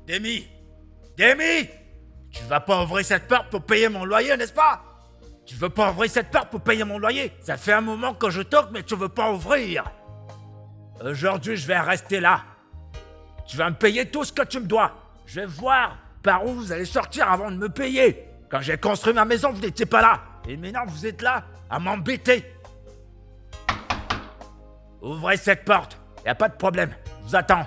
Demi! Demi! Tu vas pas ouvrir cette porte pour payer mon loyer, n'est-ce pas? Tu veux pas ouvrir cette porte pour payer mon loyer? Ça fait un moment que je toque, mais tu veux pas ouvrir. Aujourd'hui, je vais rester là. Tu vas me payer tout ce que tu me dois. Je vais voir par où vous allez sortir avant de me payer. Quand j'ai construit ma maison, vous n'étiez pas là. Et maintenant, vous êtes là à m'embêter. Ouvrez cette porte. Y a pas de problème. Je vous attends.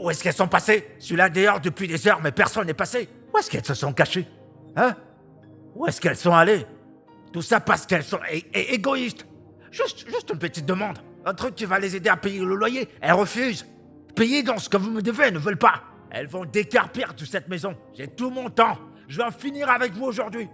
Où est-ce qu'elles sont passées? Je suis là dehors depuis des heures, mais personne n'est passé. Où est-ce qu'elles se sont cachées? Hein? Où est-ce qu'elles sont allées? Tout ça parce qu'elles sont égoïstes. Juste une petite demande. Un truc qui va les aider à payer le loyer. Elles refusent. Payez donc ce que vous me devez, elles ne veulent pas. Elles vont décarpir toute cette maison. J'ai tout mon temps. Je vais en finir avec vous aujourd'hui.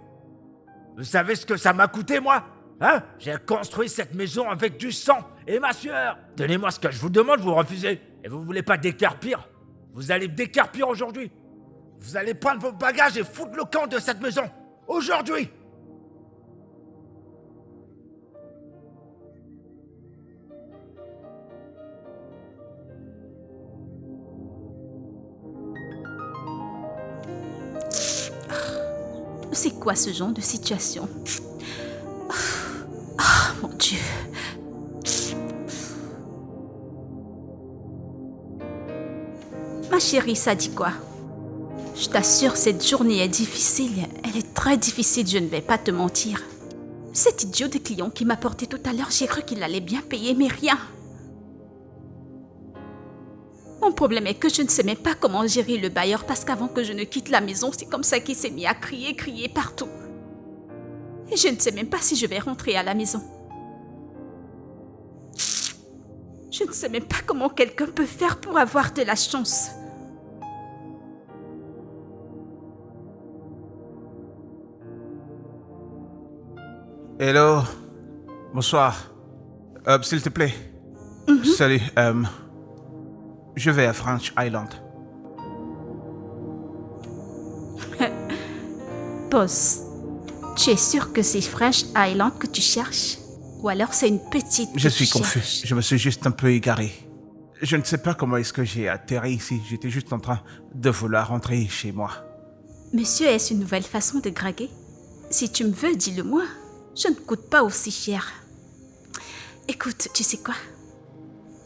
Vous savez ce que ça m'a coûté, moi? Hein? J'ai construit cette maison avec du sang et ma sueur. Donnez-moi ce que je vous demande, vous refusez. Et vous voulez pas décarpir? Vous allez décarpir aujourd'hui. Vous allez prendre vos bagages et foutre le camp de cette maison. Aujourd'hui. C'est quoi ce genre de situation? Ah, mon Dieu. Ma chérie, ça dit quoi? Je t'assure, cette journée est difficile. Elle est très difficile, je ne vais pas te mentir. Cet idiot de client qui m'a porté tout à l'heure, j'ai cru qu'il allait bien payer, mais rien. Mon problème est que je ne sais même pas comment gérer le bailleur parce qu'avant que je ne quitte la maison, c'est comme ça qu'il s'est mis à crier partout. Et je ne sais même pas si je vais rentrer à la maison. Je ne sais même pas comment quelqu'un peut faire pour avoir de la chance. Hello. Bonsoir. S'il te plaît. Salut. Je vais à French Island. Boss, tu es sûr que c'est French Island que tu cherches? Ou alors c'est une petite... Je suis confus. Je me suis juste un peu égaré. Je ne sais pas comment est-ce que j'ai atterri ici. J'étais juste en train de vouloir rentrer chez moi. Monsieur, est-ce une nouvelle façon de draguer? Si tu me veux, dis-le-moi. Je ne coûte pas aussi cher. Écoute, tu sais quoi?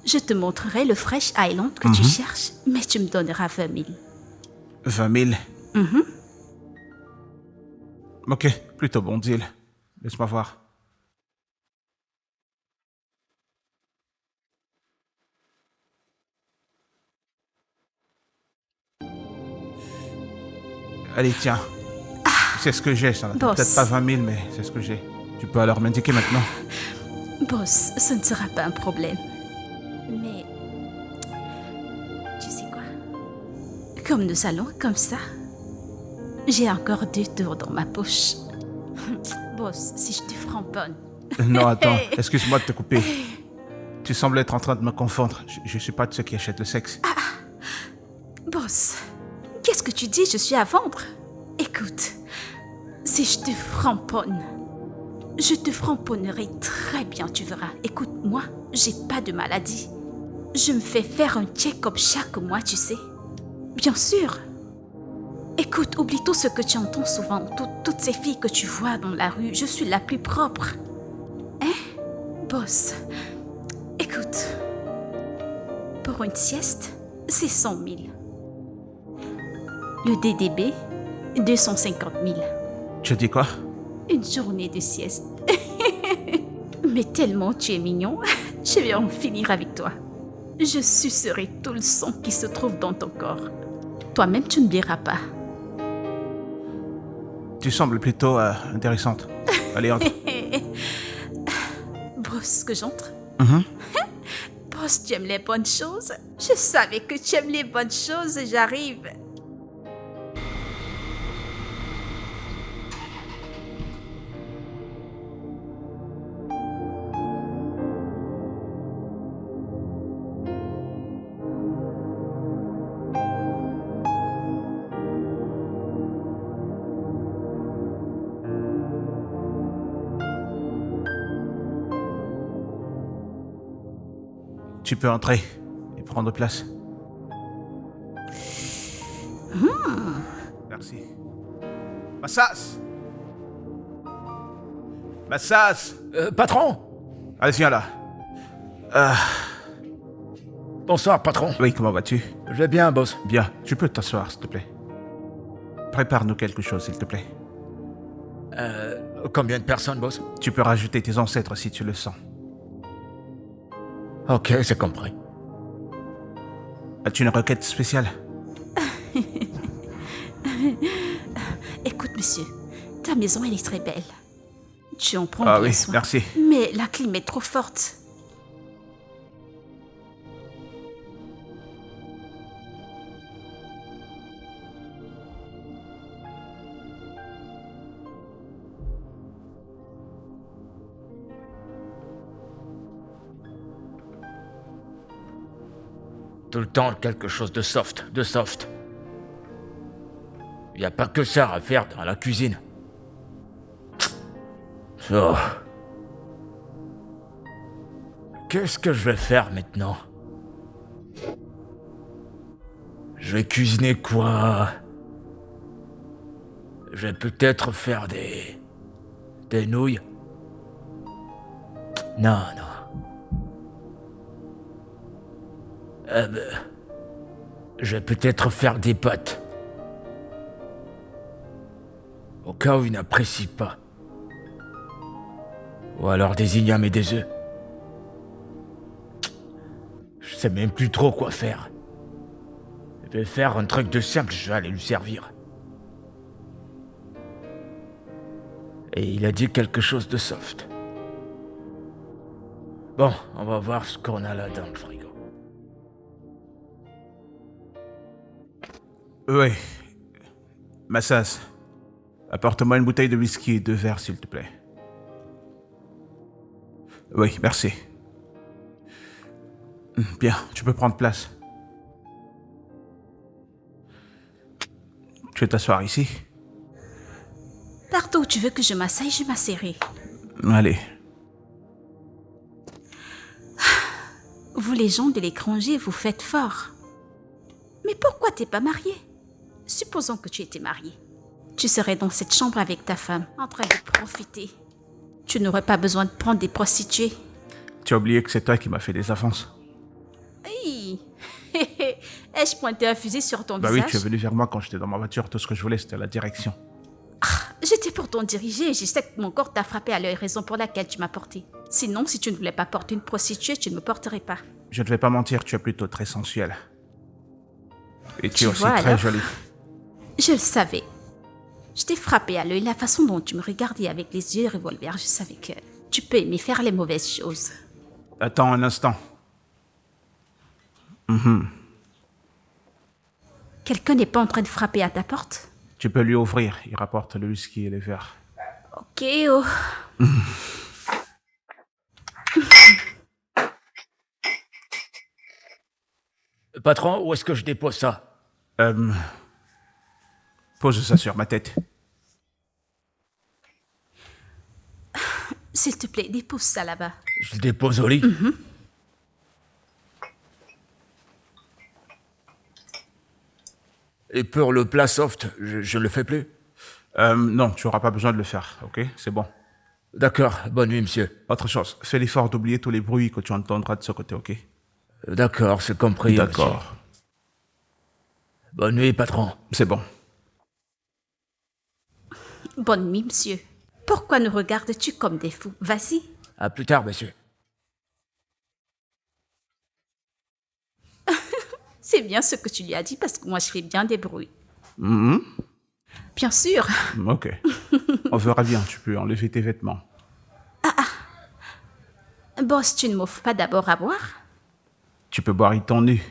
Je te montrerai le Fresh Island que tu cherches, mais tu me donneras 20 000. 20 000? Ok, plutôt bon deal. Laisse-moi voir. Allez, tiens. C'est ce que j'ai, ça. Peut-être pas 20 000, mais c'est ce que j'ai. Tu peux alors m'indiquer maintenant. Boss, ce ne sera pas un problème. Mais... tu sais quoi? Comme nous allons comme ça, j'ai encore 2 tours dans ma poche. Boss, si je te framponne... Non, attends, excuse-moi de te couper. Tu sembles être en train de me confondre. Je suis pas de ceux qui achètent le sexe. Boss, Qu'est-ce que tu dis? Je suis à vendre. Écoute, si je te framponnerai très bien, tu verras. Écoute, moi, j'ai pas de maladie. Je me fais faire un check-up chaque mois, tu sais. Bien sûr. Écoute, oublie tout ce que tu entends souvent, toutes ces filles que tu vois dans la rue. Je suis la plus propre. Hein, boss? Écoute, pour une sieste, c'est 100 000. Le DDB, 250 000. Tu dis quoi? Une journée de sieste. Mais tellement tu es mignon, je vais en finir avec toi. Je sucerai tout le sang qui se trouve dans ton corps. Toi-même, tu n'oublieras pas. Tu sembles plutôt intéressante. Allez, entre. Boss, que j'entre? Mhm. Boss, tu aimes les bonnes choses? Je savais que tu aimes les bonnes choses, j'arrive. Tu peux entrer et prendre place. Merci. Massas! Massas! Patron! Allez, viens là. Bonsoir, patron. Oui, comment vas-tu? Je vais bien, boss. Bien, tu peux t'asseoir, s'il te plaît. Prépare-nous quelque chose, s'il te plaît. Combien de personnes, boss? Tu peux rajouter tes ancêtres si tu le sens. Ok, c'est compris. As-tu une requête spéciale? Écoute, monsieur, ta maison, elle est très belle. Tu en prends Ah bien oui, soin. merci. Mais la clim est trop forte. Tout le temps, quelque chose de soft. Y a pas que ça à faire dans la cuisine. Oh. Qu'est-ce que je vais faire maintenant? Je vais cuisiner quoi? Je vais peut-être faire des nouilles. Non. Je vais peut-être faire des pâtes. Au cas où il n'apprécie pas. Ou alors des ignames et des œufs. Je sais même plus trop quoi faire. Je vais faire un truc de simple, je vais aller lui servir. Et il a dit quelque chose de soft. Bon, on va voir ce qu'on a là dans le frigo. Oui. Massas, apporte-moi une bouteille de whisky et 2 verres, s'il te plaît. Oui, merci. Bien, tu peux prendre place. Tu veux t'asseoir ici? Partout où tu veux que je m'asseye, je m'asserai. Allez. Vous les gens de l'étranger, vous faites fort. Mais pourquoi t'es pas marié? Supposons que tu étais marié. Tu serais dans cette chambre avec ta femme, en train de profiter. Tu n'aurais pas besoin de prendre des prostituées. Tu as oublié que c'est toi qui m'as fait des avances. Hey. Ai-je pointé un fusil sur ton Bah visage? oui, tu es venu vers moi quand j'étais dans ma voiture. Tout ce que je voulais, c'était la direction. J'étais pourtant dirigée et je sais que mon corps t'a frappé à l'œil, raison pour laquelle tu m'as porté. Sinon, si tu ne voulais pas porter une prostituée, tu ne me porterais pas. Je ne vais pas mentir, tu es plutôt très sensuelle. Et tu es aussi vois, très alors jolie. Je le savais. Je t'ai frappé à l'œil, la façon dont tu me regardais avec les yeux revolver, je savais que tu peux aimer faire les mauvaises choses. Attends un instant. Quelqu'un n'est pas en train de frapper à ta porte? Tu peux lui ouvrir, il rapporte le whisky et les verres. Ok, oh. Patron, où est-ce que je dépose ça? Pose ça sur ma tête. S'il te plaît, dépose ça là-bas. Je le dépose au lit. Et pour le plat soft, je ne le fais plus. Non, tu n'auras pas besoin de le faire, ok? C'est bon. D'accord, bonne nuit, monsieur. Autre chose, fais l'effort d'oublier tous les bruits que tu entendras de ce côté, ok? D'accord, c'est compris. D'accord. Monsieur. Bonne nuit, patron. C'est bon. Bonne nuit, monsieur. Pourquoi nous regardes-tu comme des fous? Vas-y. À plus tard, monsieur. C'est bien ce que tu lui as dit parce que moi, je fais bien des bruits. Mhm. Bien sûr. Ok. On verra bien, tu peux enlever tes vêtements. Boss, tu ne m'offres pas d'abord à boire? Tu peux boire étant nu.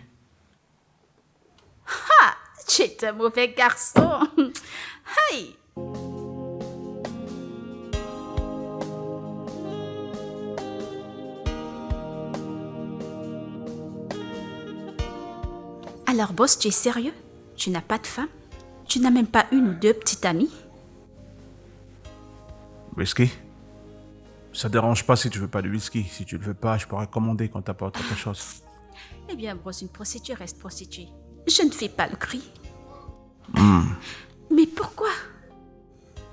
Ah, tu es un mauvais garçon. Hey. Alors, boss, tu es sérieux? Tu n'as pas de femme? Tu n'as même pas une ou deux petites amies? Whisky? Ça dérange pas si tu veux pas de whisky. Si tu le veux pas, je pourrais commander quand t'as pas autre chose. Eh bien, boss, une prostituée reste prostituée. Je ne fais pas le cri. Mais pourquoi?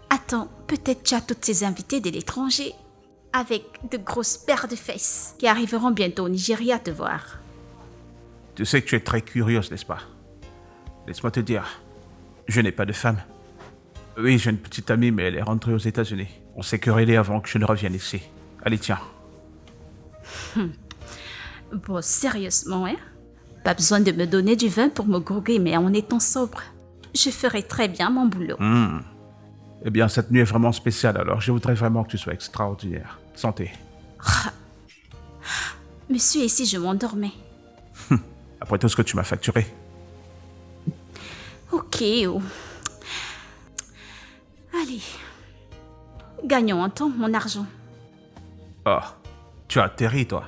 Attends, peut-être tu as toutes ces invités de l'étranger avec de grosses paires de fesses qui arriveront bientôt au Nigeria te voir. Tu sais que tu es très curieuse, n'est-ce pas? Laisse-moi te dire, je n'ai pas de femme. Oui, j'ai une petite amie, mais elle est rentrée aux États-Unis. On s'est querellé avant que je ne revienne ici. Allez, tiens. Bon, sérieusement, hein? Pas besoin de me donner du vin pour me gourguer, mais en étant sobre, je ferai très bien mon boulot. Eh bien, cette nuit est vraiment spéciale, alors je voudrais vraiment que tu sois extraordinaire. Santé. Monsieur, ici, je m'endormais. Après tout ce que tu m'as facturé. Ok. Oh. Allez. Gagnons un temps mon argent. Oh, tu as atterri, toi.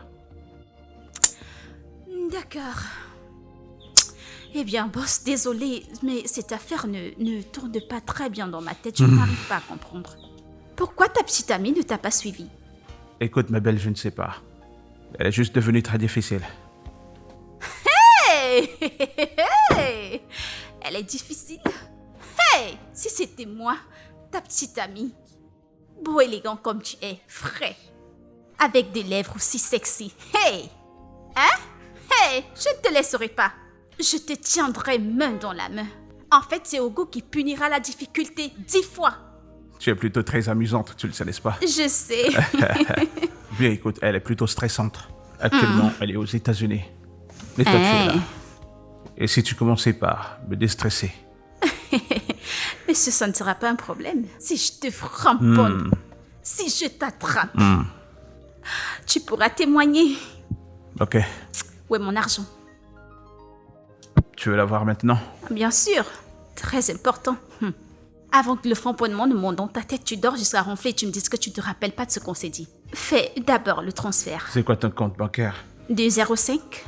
D'accord. Eh bien, boss, désolé, mais cette affaire ne tourne pas très bien dans ma tête. Je n'arrive pas à comprendre. Pourquoi ta petite amie ne t'a pas suivi? Écoute, ma belle, je ne sais pas. Elle est juste devenue très difficile. Hey! Hey! Elle est difficile. Hey! Si c'était moi, ta petite amie, beau élégant comme tu es, frais, avec des lèvres aussi sexy. Hey! Hein? Hey! Je ne te laisserai pas. Je te tiendrai main dans la main. En fait, c'est Ogo qui punira la difficulté 10 fois. Tu es plutôt très amusante, tu le sais, n'est-ce pas? Je sais. Bien, écoute, elle est plutôt stressante. Actuellement, elle est aux États-Unis. Mais toi, tu es là. Et si tu commençais par me déstresser? Mais ça ne sera pas un problème. Si je te framponne, si je t'attrape, tu pourras témoigner. Ok. Où est mon argent? Tu veux l'avoir maintenant? Bien sûr. Très important. Avant que le framponnement ne monte dans ta tête, tu dors jusqu'à ronfler et tu me dises que tu ne te rappelles pas de ce qu'on s'est dit. Fais d'abord le transfert. C'est quoi ton compte bancaire? 205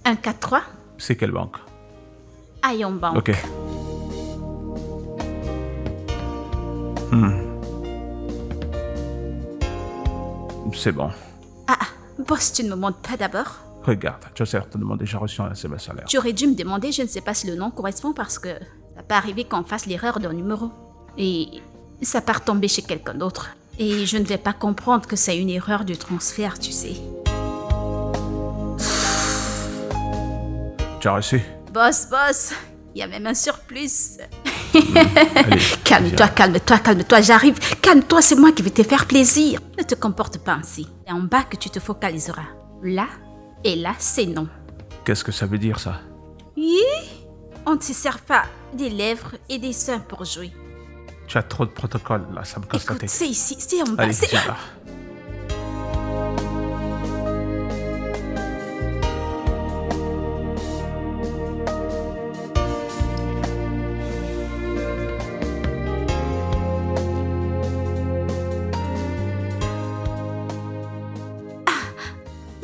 143 C'est quelle banque? Ion Bank. Ok. C'est bon. Boss, tu ne me montres pas d'abord? Regarde, tu as certainement déjà reçu un SMS salaire. Tu aurais dû me demander, je ne sais pas si le nom correspond parce que ça peut arriver qu'on fasse l'erreur d'un numéro. Et ça part tomber chez quelqu'un d'autre. Et je ne vais pas comprendre que c'est une erreur de transfert, tu sais. Tu as reçu? Boss, il y a même un surplus. Allez, Calme-toi, calme-toi, calme-toi, j'arrive. Calme-toi, c'est moi qui vais te faire plaisir. Ne te comporte pas ainsi. C'est en bas que tu te focaliseras. Là et là, c'est non. Qu'est-ce que ça veut dire, ça? On ne se sert pas des lèvres et des seins pour jouer. Tu as trop de protocole, là, ça me casse la Écoute, tête. c'est ici, c'est en bas. Allez, c'est... viens là.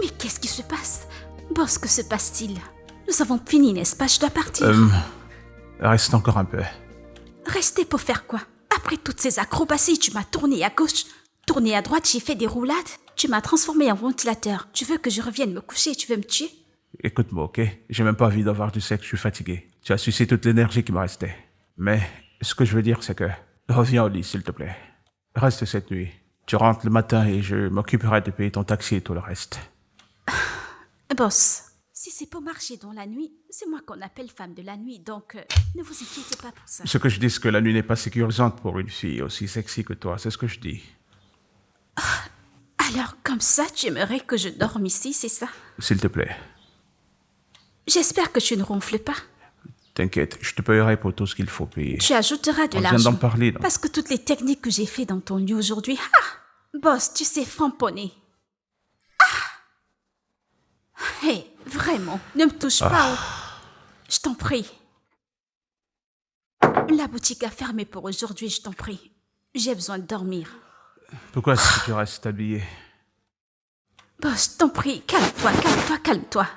Mais qu'est-ce qui se passe? Boss, que se passe-t-il? Nous avons fini, n'est-ce pas? Je dois partir. Reste encore un peu. Rester pour faire quoi? Après toutes ces acrobaties, tu m'as tourné à gauche, tourné à droite, j'ai fait des roulades. Tu m'as transformé en ventilateur. Tu veux que je revienne me coucher, tu veux me tuer? Écoute-moi, ok? J'ai même pas envie d'avoir du sexe, je suis fatigué. Tu as sucé toute l'énergie qui me restait. Mais ce que je veux dire, c'est que... Reviens au lit, s'il te plaît. Reste cette nuit. Tu rentres le matin et je m'occuperai de payer ton taxi et tout le reste. Boss, si c'est pour marcher dans la nuit, c'est moi qu'on appelle femme de la nuit, donc ne vous inquiétez pas pour ça. Ce que je dis, c'est que la nuit n'est pas sécurisante pour une fille aussi sexy que toi, c'est ce que je dis. Alors, comme ça, tu aimerais que je dorme ici, c'est ça? S'il te plaît. J'espère que tu ne ronfles pas. T'inquiète, je te payerai pour tout ce qu'il faut payer. Tu ajouteras de On l'argent. vient d'en parler, non? Parce que toutes les techniques que j'ai fait dans ton lit aujourd'hui, boss, tu sais famponner. Hé, vraiment, ne me touche pas. Je t'en prie. La boutique a fermé pour aujourd'hui, je t'en prie. J'ai besoin de dormir. Pourquoi est-ce que tu restes habillé? Boss, je t'en prie, calme-toi, calme-toi, calme-toi.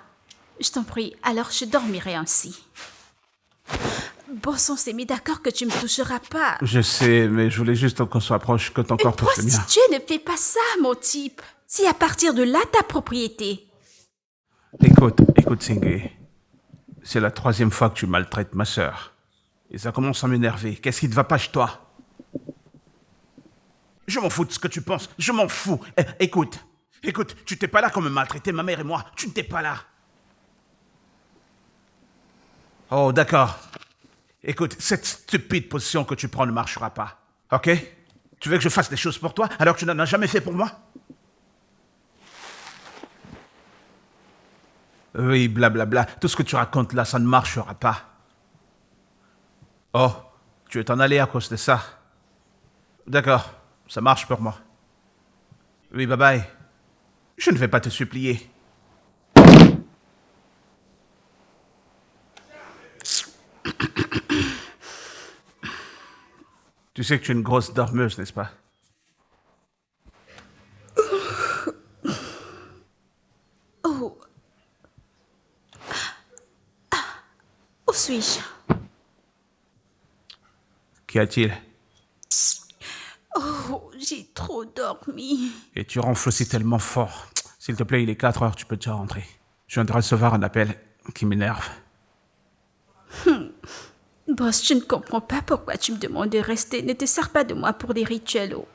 Je t'en prie, alors je dormirai ainsi. Boss, on s'est mis d'accord que tu me toucheras pas. Je sais, mais je voulais juste qu'on se rapproche que ton corps touche le mien. Prostituée ne fais pas ça, mon type. C'est à partir de là ta propriété. Écoute, Singé. C'est la 3e fois que tu maltraites ma sœur. Et ça commence à m'énerver. Qu'est-ce qui ne va pas chez toi? Je m'en fous de ce que tu penses. Je m'en fous. Écoute, tu t'es pas là comme me maltraiter ma mère et moi. Tu ne t'es pas là. Oh, d'accord. Écoute, cette stupide position que tu prends ne marchera pas. Ok? Tu veux que je fasse des choses pour toi alors que tu n'en as jamais fait pour moi? Oui, blablabla. Tout ce que tu racontes là, ça ne marchera pas. Oh, tu veux t'en aller à cause de ça? D'accord, ça marche pour moi. Oui, bye bye. Je ne vais pas te supplier. Tu sais que tu es une grosse dormeuse, n'est-ce pas? Oh. Où suis-je? Qu'y a-t-il? Oh, j'ai trop dormi. Et tu ronfles aussi tellement fort. S'il te plaît, il est 4 heures, tu peux déjà rentrer. Je viens de recevoir un appel qui m'énerve. Boss, je ne comprends pas pourquoi tu me demandes de rester. Ne te sers pas de moi pour des rituels. Oh.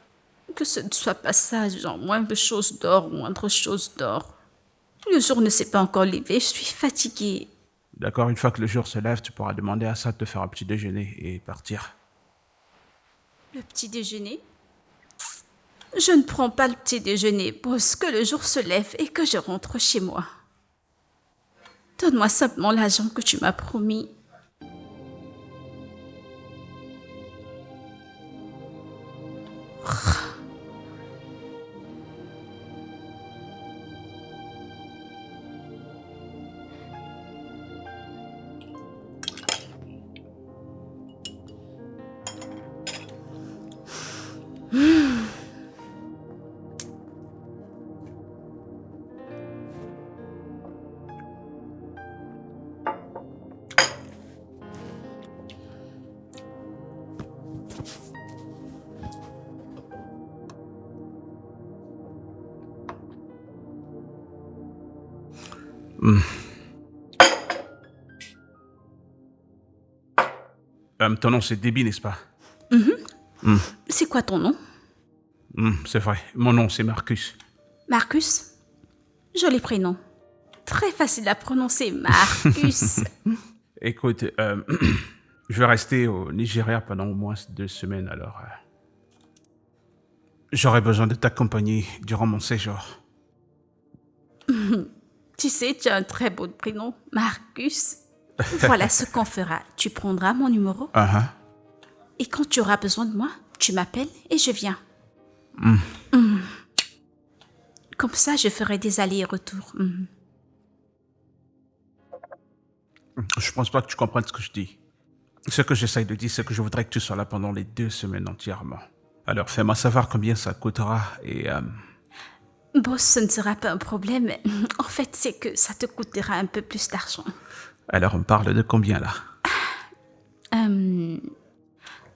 Que ce ne soit pas ça, genre moindre chose d'or, moindre chose d'or. Le jour ne s'est pas encore levé, je suis fatiguée. D'accord, une fois que le jour se lève, tu pourras demander à ça de te faire un petit déjeuner et partir. Le petit déjeuner? Je ne prends pas le petit déjeuner, boss, que le jour se lève et que je rentre chez moi. Donne-moi simplement l'argent que tu m'as promis. Ton nom, c'est Debbie, n'est-ce pas? C'est quoi ton nom? C'est vrai. Mon nom, c'est Marcus. Marcus? Joli prénom. Très facile à prononcer, Marcus. Écoute, je vais rester au Nigeria pendant au moins 2 semaines, alors... j'aurai besoin de ta compagnie durant mon séjour. Tu sais, tu as un très beau prénom, Marcus. Voilà ce qu'on fera. Tu prendras mon numéro et quand tu auras besoin de moi, tu m'appelles et je viens. Comme ça, je ferai des allers et retours. Je pense pas que tu comprennes ce que je dis. Ce que j'essaye de dire, c'est que je voudrais que tu sois là pendant les 2 semaines entièrement. Alors, fais-moi savoir combien ça coûtera et... Boss, ce ne sera pas un problème. En fait, c'est que ça te coûtera un peu plus d'argent. Alors, on parle de combien, là?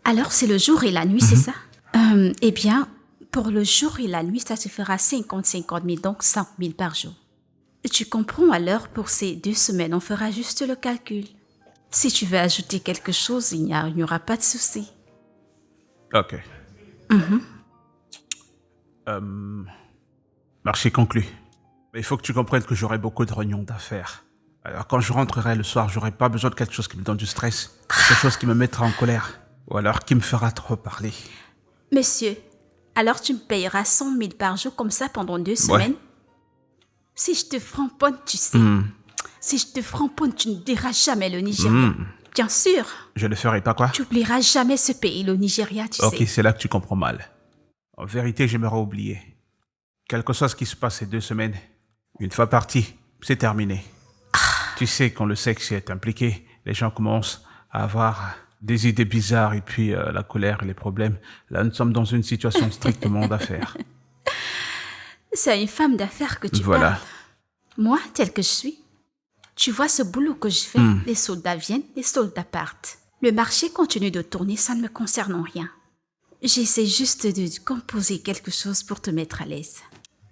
Alors, c'est le jour et la nuit, c'est ça? Eh bien, pour le jour et la nuit, ça se fera 50 000, donc 100 000 par jour. Tu comprends, alors, pour ces 2 semaines, on fera juste le calcul. Si tu veux ajouter quelque chose, il n'y aura pas de souci. Ok. Marché conclu. Mais il faut que tu comprennes que j'aurai beaucoup de réunions d'affaires. Alors quand je rentrerai le soir, j'aurai pas besoin de quelque chose qui me donne du stress. Quelque chose qui me mettra en colère. Ou alors qui me fera trop parler. Monsieur, alors tu me payeras 100 000 par jour comme ça pendant 2 semaines? Si je te framponne, tu sais. Si je te framponne, tu ne diras jamais le Nigeria. Bien sûr. Je ne ferai pas quoi? Tu n'oublieras jamais ce pays, le Nigeria, tu sais. Ok, c'est là que tu comprends mal. En vérité, j'aimerais oublier. Quelque chose qui se passe ces 2 semaines. Une fois parti, c'est terminé. Tu sais, quand le sexe est impliqué, les gens commencent à avoir des idées bizarres et puis la colère et les problèmes. Là, nous sommes dans une situation strictement d'affaires. C'est à une femme d'affaires que tu Voilà. parles. Moi, telle que je suis. Tu vois ce boulot que je fais, les soldats viennent, les soldats partent. Le marché continue de tourner, ça ne me concerne en rien. J'essaie juste de composer quelque chose pour te mettre à l'aise.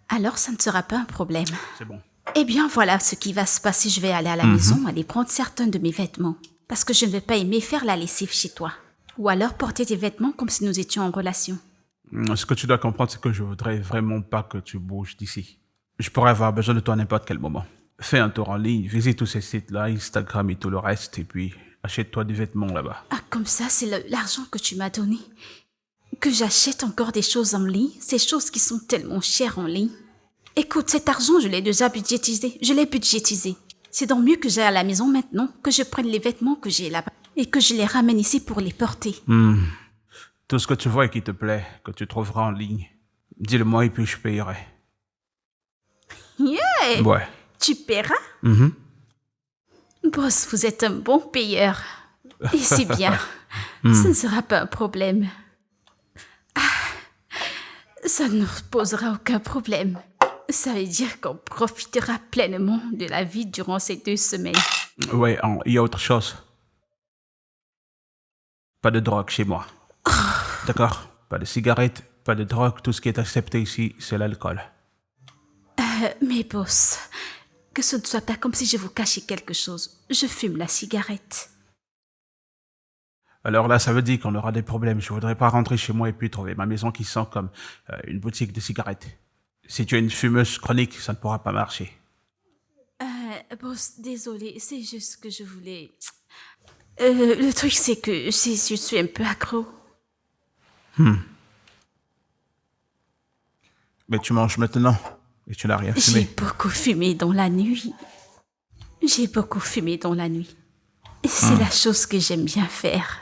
Alors, ça ne sera pas un problème. C'est bon. Eh bien, voilà ce qui va se passer. Je vais aller à la maison, aller prendre certains de mes vêtements. Parce que je ne vais pas aimer faire la lessive chez toi. Ou alors porter tes vêtements comme si nous étions en relation. Ce que tu dois comprendre, c'est que je voudrais vraiment pas que tu bouges d'ici. Je pourrais avoir besoin de toi à n'importe quel moment. Fais un tour en ligne, visite tous ces sites-là, Instagram et tout le reste, et puis achète-toi des vêtements là-bas. Ah, comme ça, c'est l'argent que tu m'as donné. Que j'achète encore des choses en ligne, ces choses qui sont tellement chères en ligne. Écoute, cet argent, je l'ai déjà budgétisé. C'est donc mieux que j'aille à la maison maintenant, que je prenne les vêtements que j'ai là-bas et que je les ramène ici pour les porter. Tout ce que tu vois et qui te plaît, que tu trouveras en ligne, dis-le-moi et puis je payerai. Yeah! Ouais. Tu paieras? Boss, vous êtes un bon payeur. Et c'est bien. Ça ne sera pas un problème. Ça ne nous posera aucun problème. Ça veut dire qu'on profitera pleinement de la vie durant ces 2 semaines. Ouais, il y a autre chose. Pas de drogue chez moi. D'accord? Pas de cigarettes, pas de drogue. Tout ce qui est accepté ici, c'est l'alcool. Mais boss, que ce ne soit pas comme si je vous cachais quelque chose. Je fume la cigarette. Alors là, ça veut dire qu'on aura des problèmes. Je voudrais pas rentrer chez moi et puis trouver ma maison qui sent comme une boutique de cigarettes. Si tu es une fumeuse chronique, ça ne pourra pas marcher. Boss, désolé, c'est juste que je voulais... le truc, c'est que je suis un peu accro. Mais tu manges maintenant et tu n'as rien J'ai fumé. beaucoup fumé dans la nuit. Et c'est la chose que j'aime bien faire.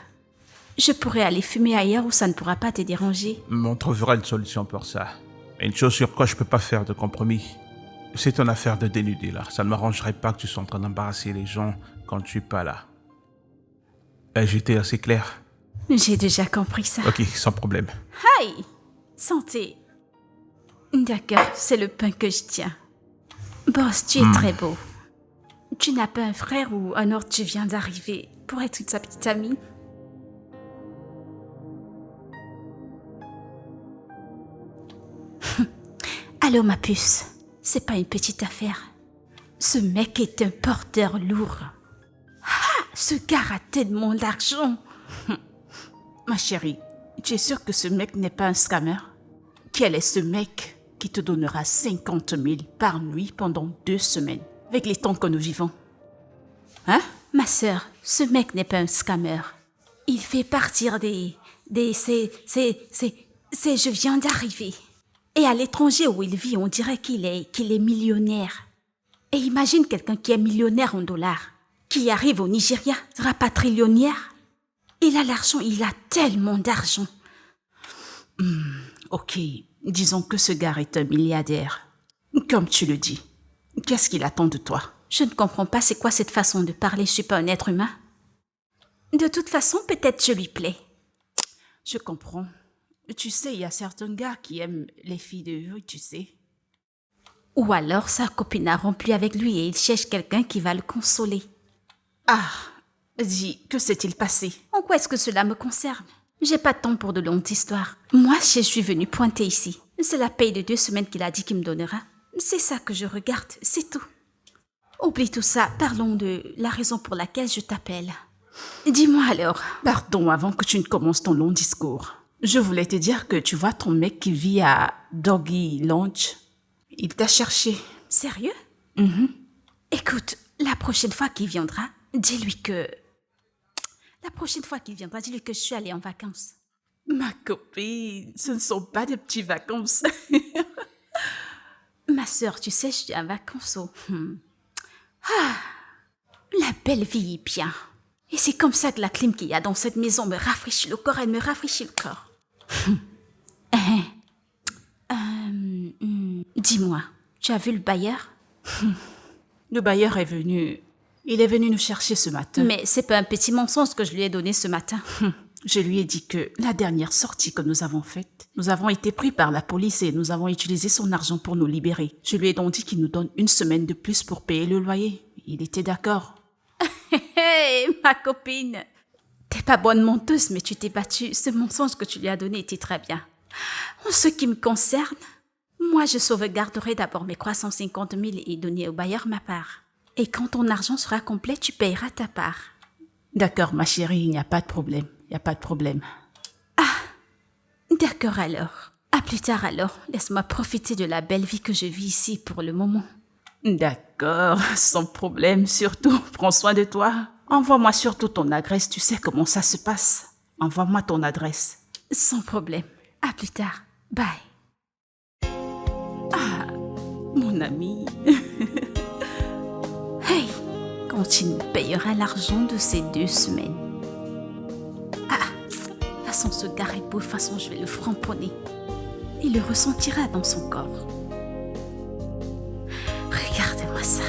Je pourrais aller fumer ailleurs où ça ne pourra pas te déranger. On trouvera une solution pour ça. Mais une chose sur quoi je peux pas faire de compromis, c'est ton affaire de dénuder là. Ça ne m'arrangerait pas que tu sois en train d'embarrasser les gens quand je suis pas là. J'étais assez clair. J'ai déjà compris ça. Ok, sans problème. Aïe! Santé. D'accord, c'est le pain que je tiens. Boss, tu es très beau. Tu n'as pas un frère ou un autre tu viens d'arriver pour être sa petite amie? Allô, ma puce. C'est pas une petite affaire. Ce mec est un porteur lourd. Ah, ce gars a tellement d'argent. Ma chérie, tu es sûre que ce mec n'est pas un scammer? Quel est ce mec qui te donnera 50 000 par nuit pendant 2 semaines, avec les temps que nous vivons? Hein? Ma sœur, ce mec n'est pas un scammer. Il fait partir je viens d'arriver. Et à l'étranger où il vit, on dirait qu'il est millionnaire. Et imagine quelqu'un qui est millionnaire en dollars, qui arrive au Nigeria, rapatrillionnaire. Il a l'argent, il a tellement d'argent. Ok, disons que ce gars est un milliardaire. Comme tu le dis, qu'est-ce qu'il attend de toi? Je ne comprends pas c'est quoi cette façon de parler, je suis pas un être humain. De toute façon, peut-être je lui plais. Je comprends. Tu sais, il y a certains gars qui aiment les filles de rue, tu sais. Ou alors sa copine a rompu avec lui et il cherche quelqu'un qui va le consoler. Ah, dis, que s'est-il passé? En quoi est-ce que cela me concerne? J'ai pas de temps pour de longues histoires. Moi, je suis venue pointer ici. C'est la paye de 2 semaines qu'il a dit qu'il me donnera. C'est ça que je regarde, c'est tout. Oublie tout ça, parlons de la raison pour laquelle je t'appelle. Dis-moi alors. Pardon, avant que tu ne commences ton long discours. Je voulais te dire que tu vois ton mec qui vit à Doggy Lounge. Il t'a cherché. Sérieux? Écoute, la prochaine fois qu'il viendra, dis-lui que je suis allée en vacances. Ma copine, ce ne sont pas des petites vacances. Ma sœur, tu sais, je suis en vacances la belle vie est bien. Et c'est comme ça que la clim qu'il y a dans cette maison me rafraîchit le corps, elle me rafraîchit le corps. Dis-moi, tu as vu le bailleur? Le bailleur est venu. Il est venu nous chercher ce matin. Mais c'est pas un petit mensonge que je lui ai donné ce matin. Je lui ai dit que la dernière sortie que nous avons faite, nous avons été pris par la police et nous avons utilisé son argent pour nous libérer. Je lui ai donc dit qu'il nous donne 1 semaine de plus pour payer le loyer. Il était d'accord. Hé, ma copine, t'es pas bonne menteuse, mais tu t'es battue. Ce mensonge que tu lui as donné était très bien. En ce qui me concerne, moi je sauvegarderai d'abord mes 350 000 et donner au bailleur ma part. Et quand ton argent sera complet, tu payeras ta part. D'accord, ma chérie, il n'y a pas de problème. Il n'y a pas de problème. D'accord alors. À plus tard alors. Laisse-moi profiter de la belle vie que je vis ici pour le moment. D'accord, sans problème. Surtout, prends soin de toi. Envoie-moi surtout ton adresse. Tu sais comment ça se passe. Envoie-moi ton adresse. Sans problème. À plus tard. Bye. Mon ami. Hey, quand il me payera l'argent de ces 2 semaines. Façon ce gars est beau, façon je vais le framponner. Il le ressentira dans son corps. Regardez-moi ça.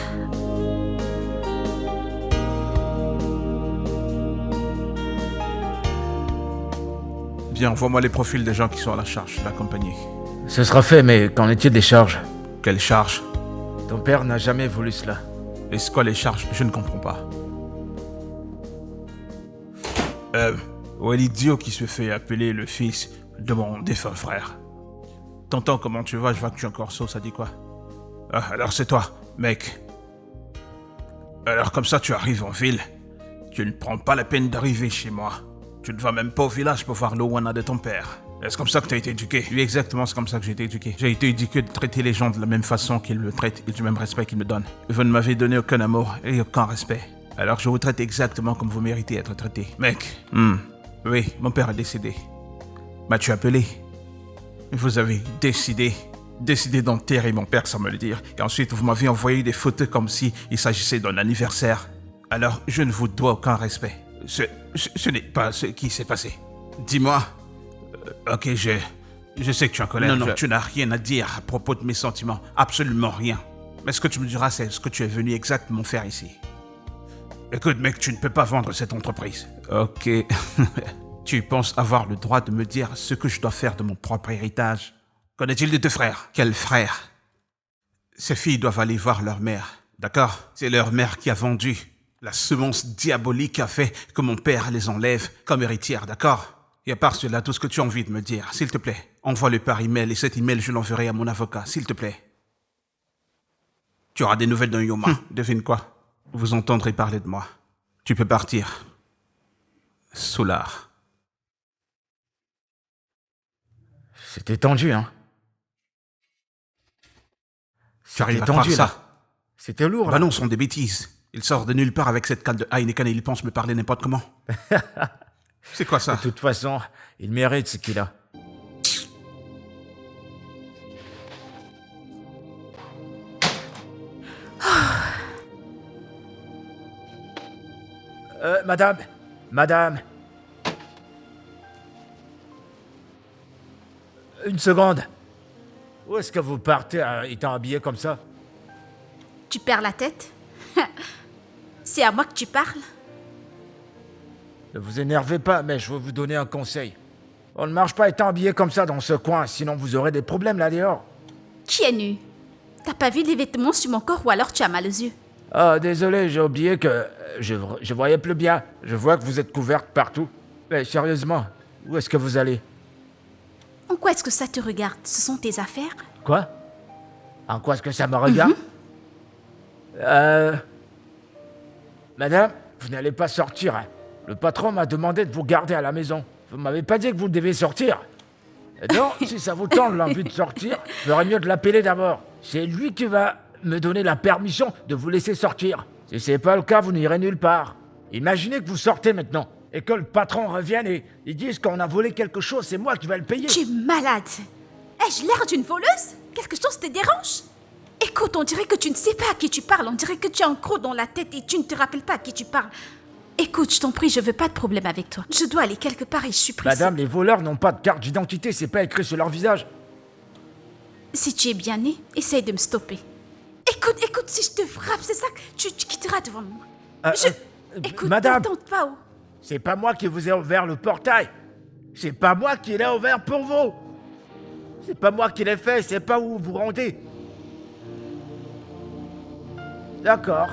Bien, envoie-moi les profils des gens qui sont à la charge de la compagnie. Ce sera fait, mais qu'en est-il des charges? Quelles charges? Ton père n'a jamais voulu cela. Et c'est quoi les charges? Je ne comprends pas. Où est l'idiot qui se fait appeler le fils de mon défunt frère? Tonton, comment tu vas? Je vois que tu es encore saut, ça dit quoi? Ah, alors c'est toi, mec. Alors comme ça, tu arrives en ville. Tu ne prends pas la peine d'arriver chez moi. Tu ne vas même pas au village pour voir l'Owana de ton père. Est-ce comme ça que tu as été éduqué? Oui, exactement, c'est comme ça que j'ai été éduqué. J'ai été éduqué de traiter les gens de la même façon qu'ils me traitent et du même respect qu'ils me donnent. Vous ne m'avez donné aucun amour et aucun respect. Alors je vous traite exactement comme vous méritez être traité. Mec, oui, mon père est décédé. M'as-tu appelé? Vous avez décidé d'enterrer mon père sans me le dire. Et ensuite, vous m'avez envoyé des photos comme si il s'agissait d'un anniversaire. Alors, je ne vous dois aucun respect. Ce n'est pas ce qui s'est passé. Dis-moi. Ok, je sais que tu es en colère. Non, tu n'as rien à dire à propos de mes sentiments. Absolument rien. Mais ce que tu me diras, c'est ce que tu es venu exactement faire ici. Écoute, mec, tu ne peux pas vendre cette entreprise. Ok. Tu penses avoir le droit de me dire ce que je dois faire de mon propre héritage? Qu'en est-il de tes frères? Quels frères? Ces filles doivent aller voir leur mère, d'accord? C'est leur mère qui a vendu. La semence diabolique a fait que mon père les enlève comme héritière, d'accord? Et à part cela, tout ce que tu as envie de me dire, s'il te plaît, envoie-le par email et cet email, je l'enverrai à mon avocat, s'il te plaît. Tu auras des nouvelles d'un Yoma. Devine quoi? Vous entendrez parler de moi. Tu peux partir. Soulard. C'était tendu, hein? Tu arrives à croire ça? C'était lourd, Bah non, ce sont des bêtises. Il sort de nulle part avec cette cale de Heineken et il pense me parler n'importe comment. C'est quoi ça? De toute façon, il mérite ce qu'il a. Madame. Une seconde. Où est-ce que vous partez étant habillé comme ça? Tu perds la tête? C'est à moi que tu parles? Ne vous énervez pas, mais je veux vous donner un conseil. On ne marche pas étant habillé comme ça dans ce coin, sinon vous aurez des problèmes là dehors. Qui est nu? T'as pas vu les vêtements sur mon corps ou alors tu as mal aux yeux? Ah, désolé, j'ai oublié que je voyais plus bien. Je vois que vous êtes couverte partout. Mais sérieusement, Où est-ce que vous allez? En quoi est-ce que ça te regarde? Ce sont tes affaires? Quoi? En quoi est-ce que ça me regarde? Madame, vous n'allez pas sortir. Hein. Le patron m'a demandé de vous garder à la maison. Vous m'avez pas dit que vous devez sortir. Et donc, si ça vous tente l'envie de sortir, il ferait mieux de l'appeler d'abord. C'est lui qui va me donner la permission de vous laisser sortir. Si c'est pas le cas, vous n'irez nulle part. Imaginez que vous sortez maintenant et que le patron revienne et ils disent qu'on a volé quelque chose, c'est moi qui vais le payer. Tu es malade. Ai-je l'air d'une voleuse? Quelque chose te dérange? Écoute, on dirait que tu ne sais pas à qui tu parles. On dirait que tu as un croc dans la tête et tu ne te rappelles pas à qui tu parles. Écoute, je t'en prie, je veux pas de problème avec toi. Je dois aller quelque part et je suis pressée. Madame, les voleurs n'ont pas de carte d'identité, c'est pas écrit sur leur visage. Si tu es bien né, essaye de me stopper. Écoute, si je te frappe, c'est ça que tu quitteras devant moi. Écoute, madame, ne tente pas, oh. c'est pas moi qui vous ai ouvert le portail. C'est pas moi qui l'ai ouvert pour vous. C'est pas moi qui l'ai fait, c'est pas où vous rendez. D'accord.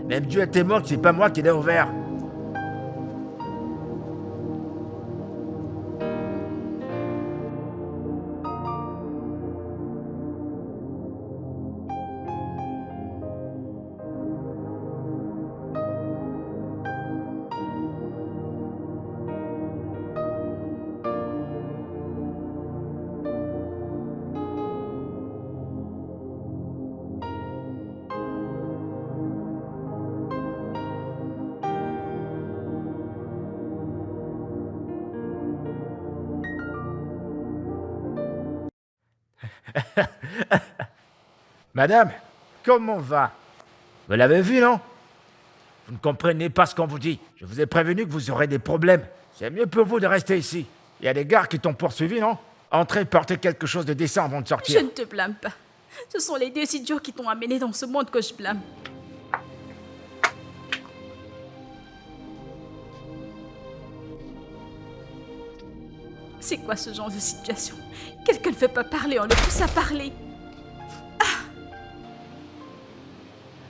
Même Dieu est témoin que c'est pas moi qui l'ai ouvert. Madame, comment va? Vous l'avez vu, non? Vous ne comprenez pas ce qu'on vous dit. Je vous ai prévenu que vous aurez des problèmes. C'est mieux pour vous de rester ici. Il y a des gars qui t'ont poursuivi, non? Entrez, portez quelque chose de décent avant de sortir. Je ne te blâme pas. Ce sont les 2 idiots qui t'ont amené dans ce monde que je blâme. C'est quoi ce genre de situation? Quelqu'un ne veut pas parler, on le pousse à parler.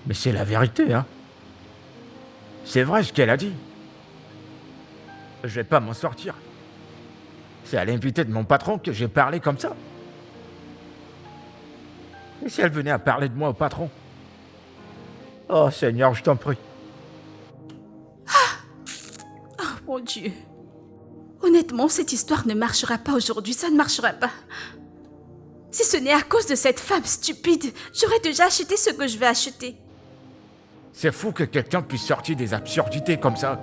Mais c'est la vérité, hein. C'est vrai ce qu'elle a dit. Je vais pas m'en sortir. C'est à l'invité de mon patron que j'ai parlé comme ça. Et si elle venait à parler de moi au patron? Oh Seigneur, je t'en prie. Oh mon Dieu. Honnêtement, cette histoire ne marchera pas aujourd'hui, ça ne marchera pas. Si ce n'est à cause de cette femme stupide, j'aurais déjà acheté ce que je vais acheter. C'est fou que quelqu'un puisse sortir des absurdités comme ça.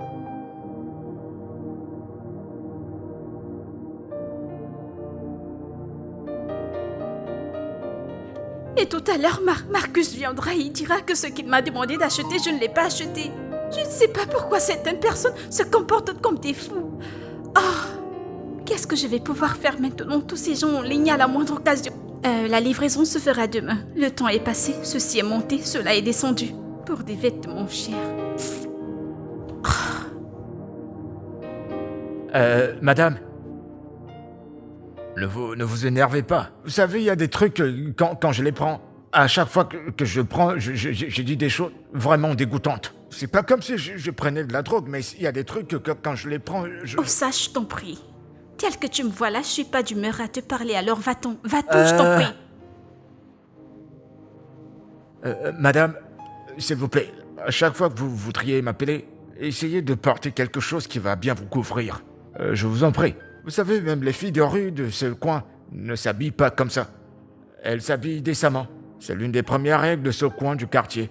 Et tout à l'heure, Marcus viendra et il dira que ce qu'il m'a demandé d'acheter, je ne l'ai pas acheté. Je ne sais pas pourquoi certaines personnes se comportent comme des fous. Oh, qu'est-ce que je vais pouvoir faire maintenant? Tous ces gens ont ligné à la moindre occasion. La livraison se fera demain. Le temps est passé, ceci est monté, cela est descendu. Pour des vêtements chers. Madame, ne vous énervez pas. Vous savez, il y a des trucs, quand je les prends, à chaque fois que je prends, j'ai dit des choses vraiment dégoûtantes. C'est pas comme si je prenais de la drogue, mais il y a des trucs que quand je les prends, Oh, ça, je t'en prie. Tel que tu me vois là, je suis pas d'humeur à te parler, alors va-t'en, je t'en prie. Madame, s'il vous plaît, à chaque fois que vous voudriez m'appeler, essayez de porter quelque chose qui va bien vous couvrir. Je vous en prie. Vous savez, même les filles de rue de ce coin ne s'habillent pas comme ça. Elles s'habillent décemment. C'est l'une des premières règles de ce coin du quartier.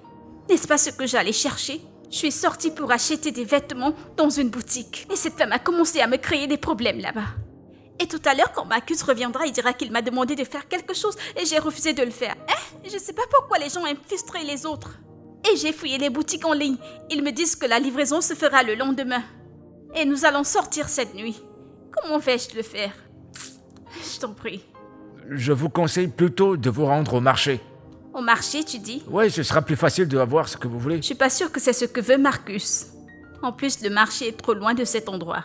N'est-ce pas ce que j'allais chercher? Je suis sortie pour acheter des vêtements dans une boutique. Et cette femme a commencé à me créer des problèmes là-bas. Et tout à l'heure, quand Marcus reviendra, il dira qu'il m'a demandé de faire quelque chose et j'ai refusé de le faire. Je sais pas pourquoi les gens aiment frustrer les autres. Et j'ai fouillé les boutiques en ligne. Ils me disent que la livraison se fera le lendemain. Et nous allons sortir cette nuit. Comment vais-je le faire? Je t'en prie. Je vous conseille plutôt de vous rendre au marché. Au marché, tu dis? Oui, ce sera plus facile de avoir ce que vous voulez. Je suis pas sûre que c'est ce que veut Marcus. En plus, le marché est trop loin de cet endroit.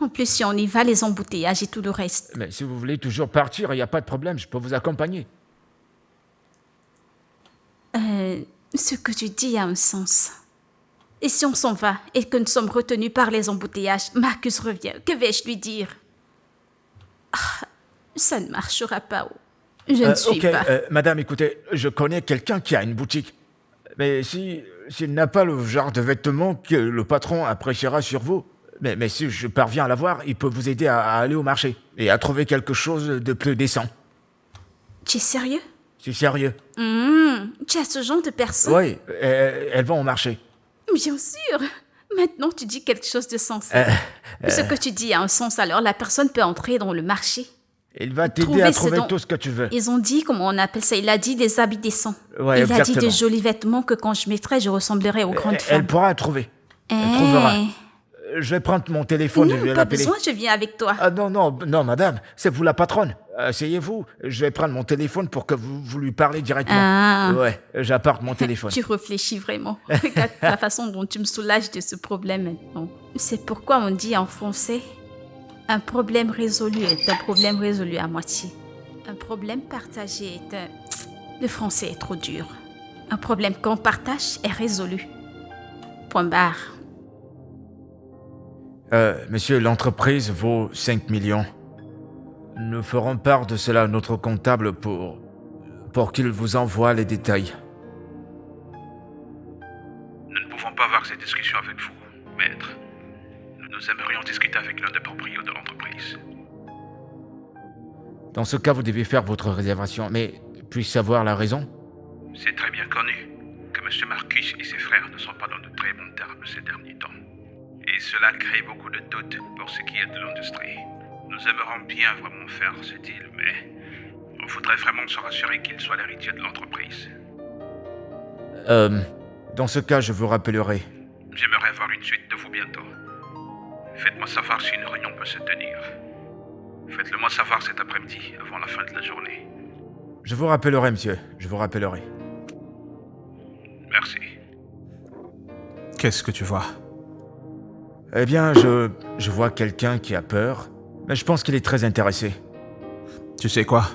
En plus, si on y va, les embouteillages et tout le reste. Mais si vous voulez toujours partir, il n'y a pas de problème, je peux vous accompagner. Ce que tu dis a un sens. Et si on s'en va et que nous sommes retenus par les embouteillages, Marcus revient, que vais-je lui dire? Ça ne marchera pas. Je ne suis ok, pas. madame, écoutez, je connais quelqu'un qui a une boutique. Mais s'il n'a pas le genre de vêtements que le patron appréciera sur vous, mais si je parviens à l'avoir, il peut vous aider à aller au marché et à trouver quelque chose de plus décent. Tu es sérieux? C'est sérieux. Tu as ce genre de personne? Oui, elles vont au marché. Bien sûr. Maintenant, tu dis quelque chose de sensé. Ce que tu dis a un sens, alors la personne peut entrer dans le marché. Il va t'aider à trouver tout ce que tu veux. Ils ont dit, comment on appelle ça? Il a dit des habits décents. Ouais, il a dit exactement. de jolis vêtements que quand je mettrais, je ressemblerais aux grandes femmes. Elle pourra trouver. Elle trouvera. Je vais prendre mon téléphone et je Non, vais pas l'appeler. besoin, je viens avec toi. Ah non, madame, c'est vous la patronne. Asseyez-vous, je vais prendre mon téléphone pour que vous lui parlez directement. Ah. Ouais, j'apporte mon téléphone. Tu réfléchis vraiment. Regarde la façon dont tu me soulages de ce problème maintenant. C'est pourquoi on dit en français, un problème résolu est un problème résolu à moitié. Un problème partagé est un... Le français est trop dur. Un problème qu'on partage est résolu. Point barre. Monsieur, l'entreprise vaut 5 millions. Nous ferons part de cela à notre comptable pour qu'il vous envoie les détails. Nous ne pouvons pas avoir cette discussion avec vous, maître. Nous aimerions discuter avec l'un des propriétaires de l'entreprise. Dans ce cas, vous devez faire votre réservation, mais puis-je savoir la raison? C'est très bien connu que M. Marcus et ses frères ne sont pas dans de très bons termes ces derniers temps. Et cela crée beaucoup de doutes pour ce qui est de l'industrie. Nous aimerions bien vraiment faire ce deal, mais on voudrait vraiment se rassurer qu'il soit l'héritier de l'entreprise. Dans ce cas, je vous rappellerai. J'aimerais avoir une suite de vous bientôt. Faites-moi savoir si une réunion peut se tenir. Faites-le-moi savoir cet après-midi, avant la fin de la journée. Je vous rappellerai, monsieur. Je vous rappellerai. Merci. Qu'est-ce que tu vois? Eh bien, je vois quelqu'un qui a peur, mais je pense qu'il est très intéressé. Tu sais quoi?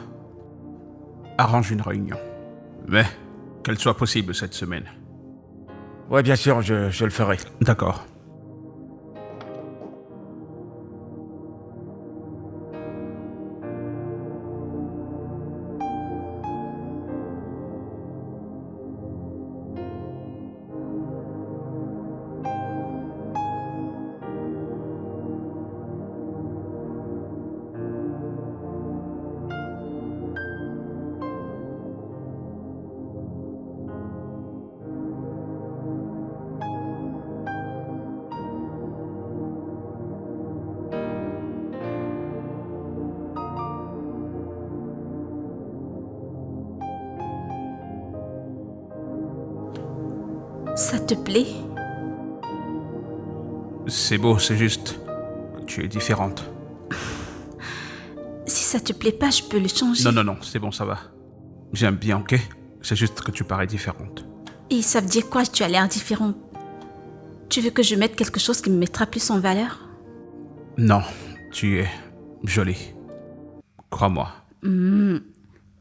Arrange une réunion. Mais qu'elle soit possible cette semaine. Ouais, bien sûr, je le ferai. D'accord. Ça te plaît? C'est beau, c'est juste que tu es différente. Si ça te plaît pas, je peux le changer. Non, c'est bon, ça va. J'aime bien, ok? C'est juste que tu parais différente. Et ça veut dire quoi, tu as l'air différente? Tu veux que je mette quelque chose qui me mettra plus en valeur? Non, tu es jolie. Crois-moi.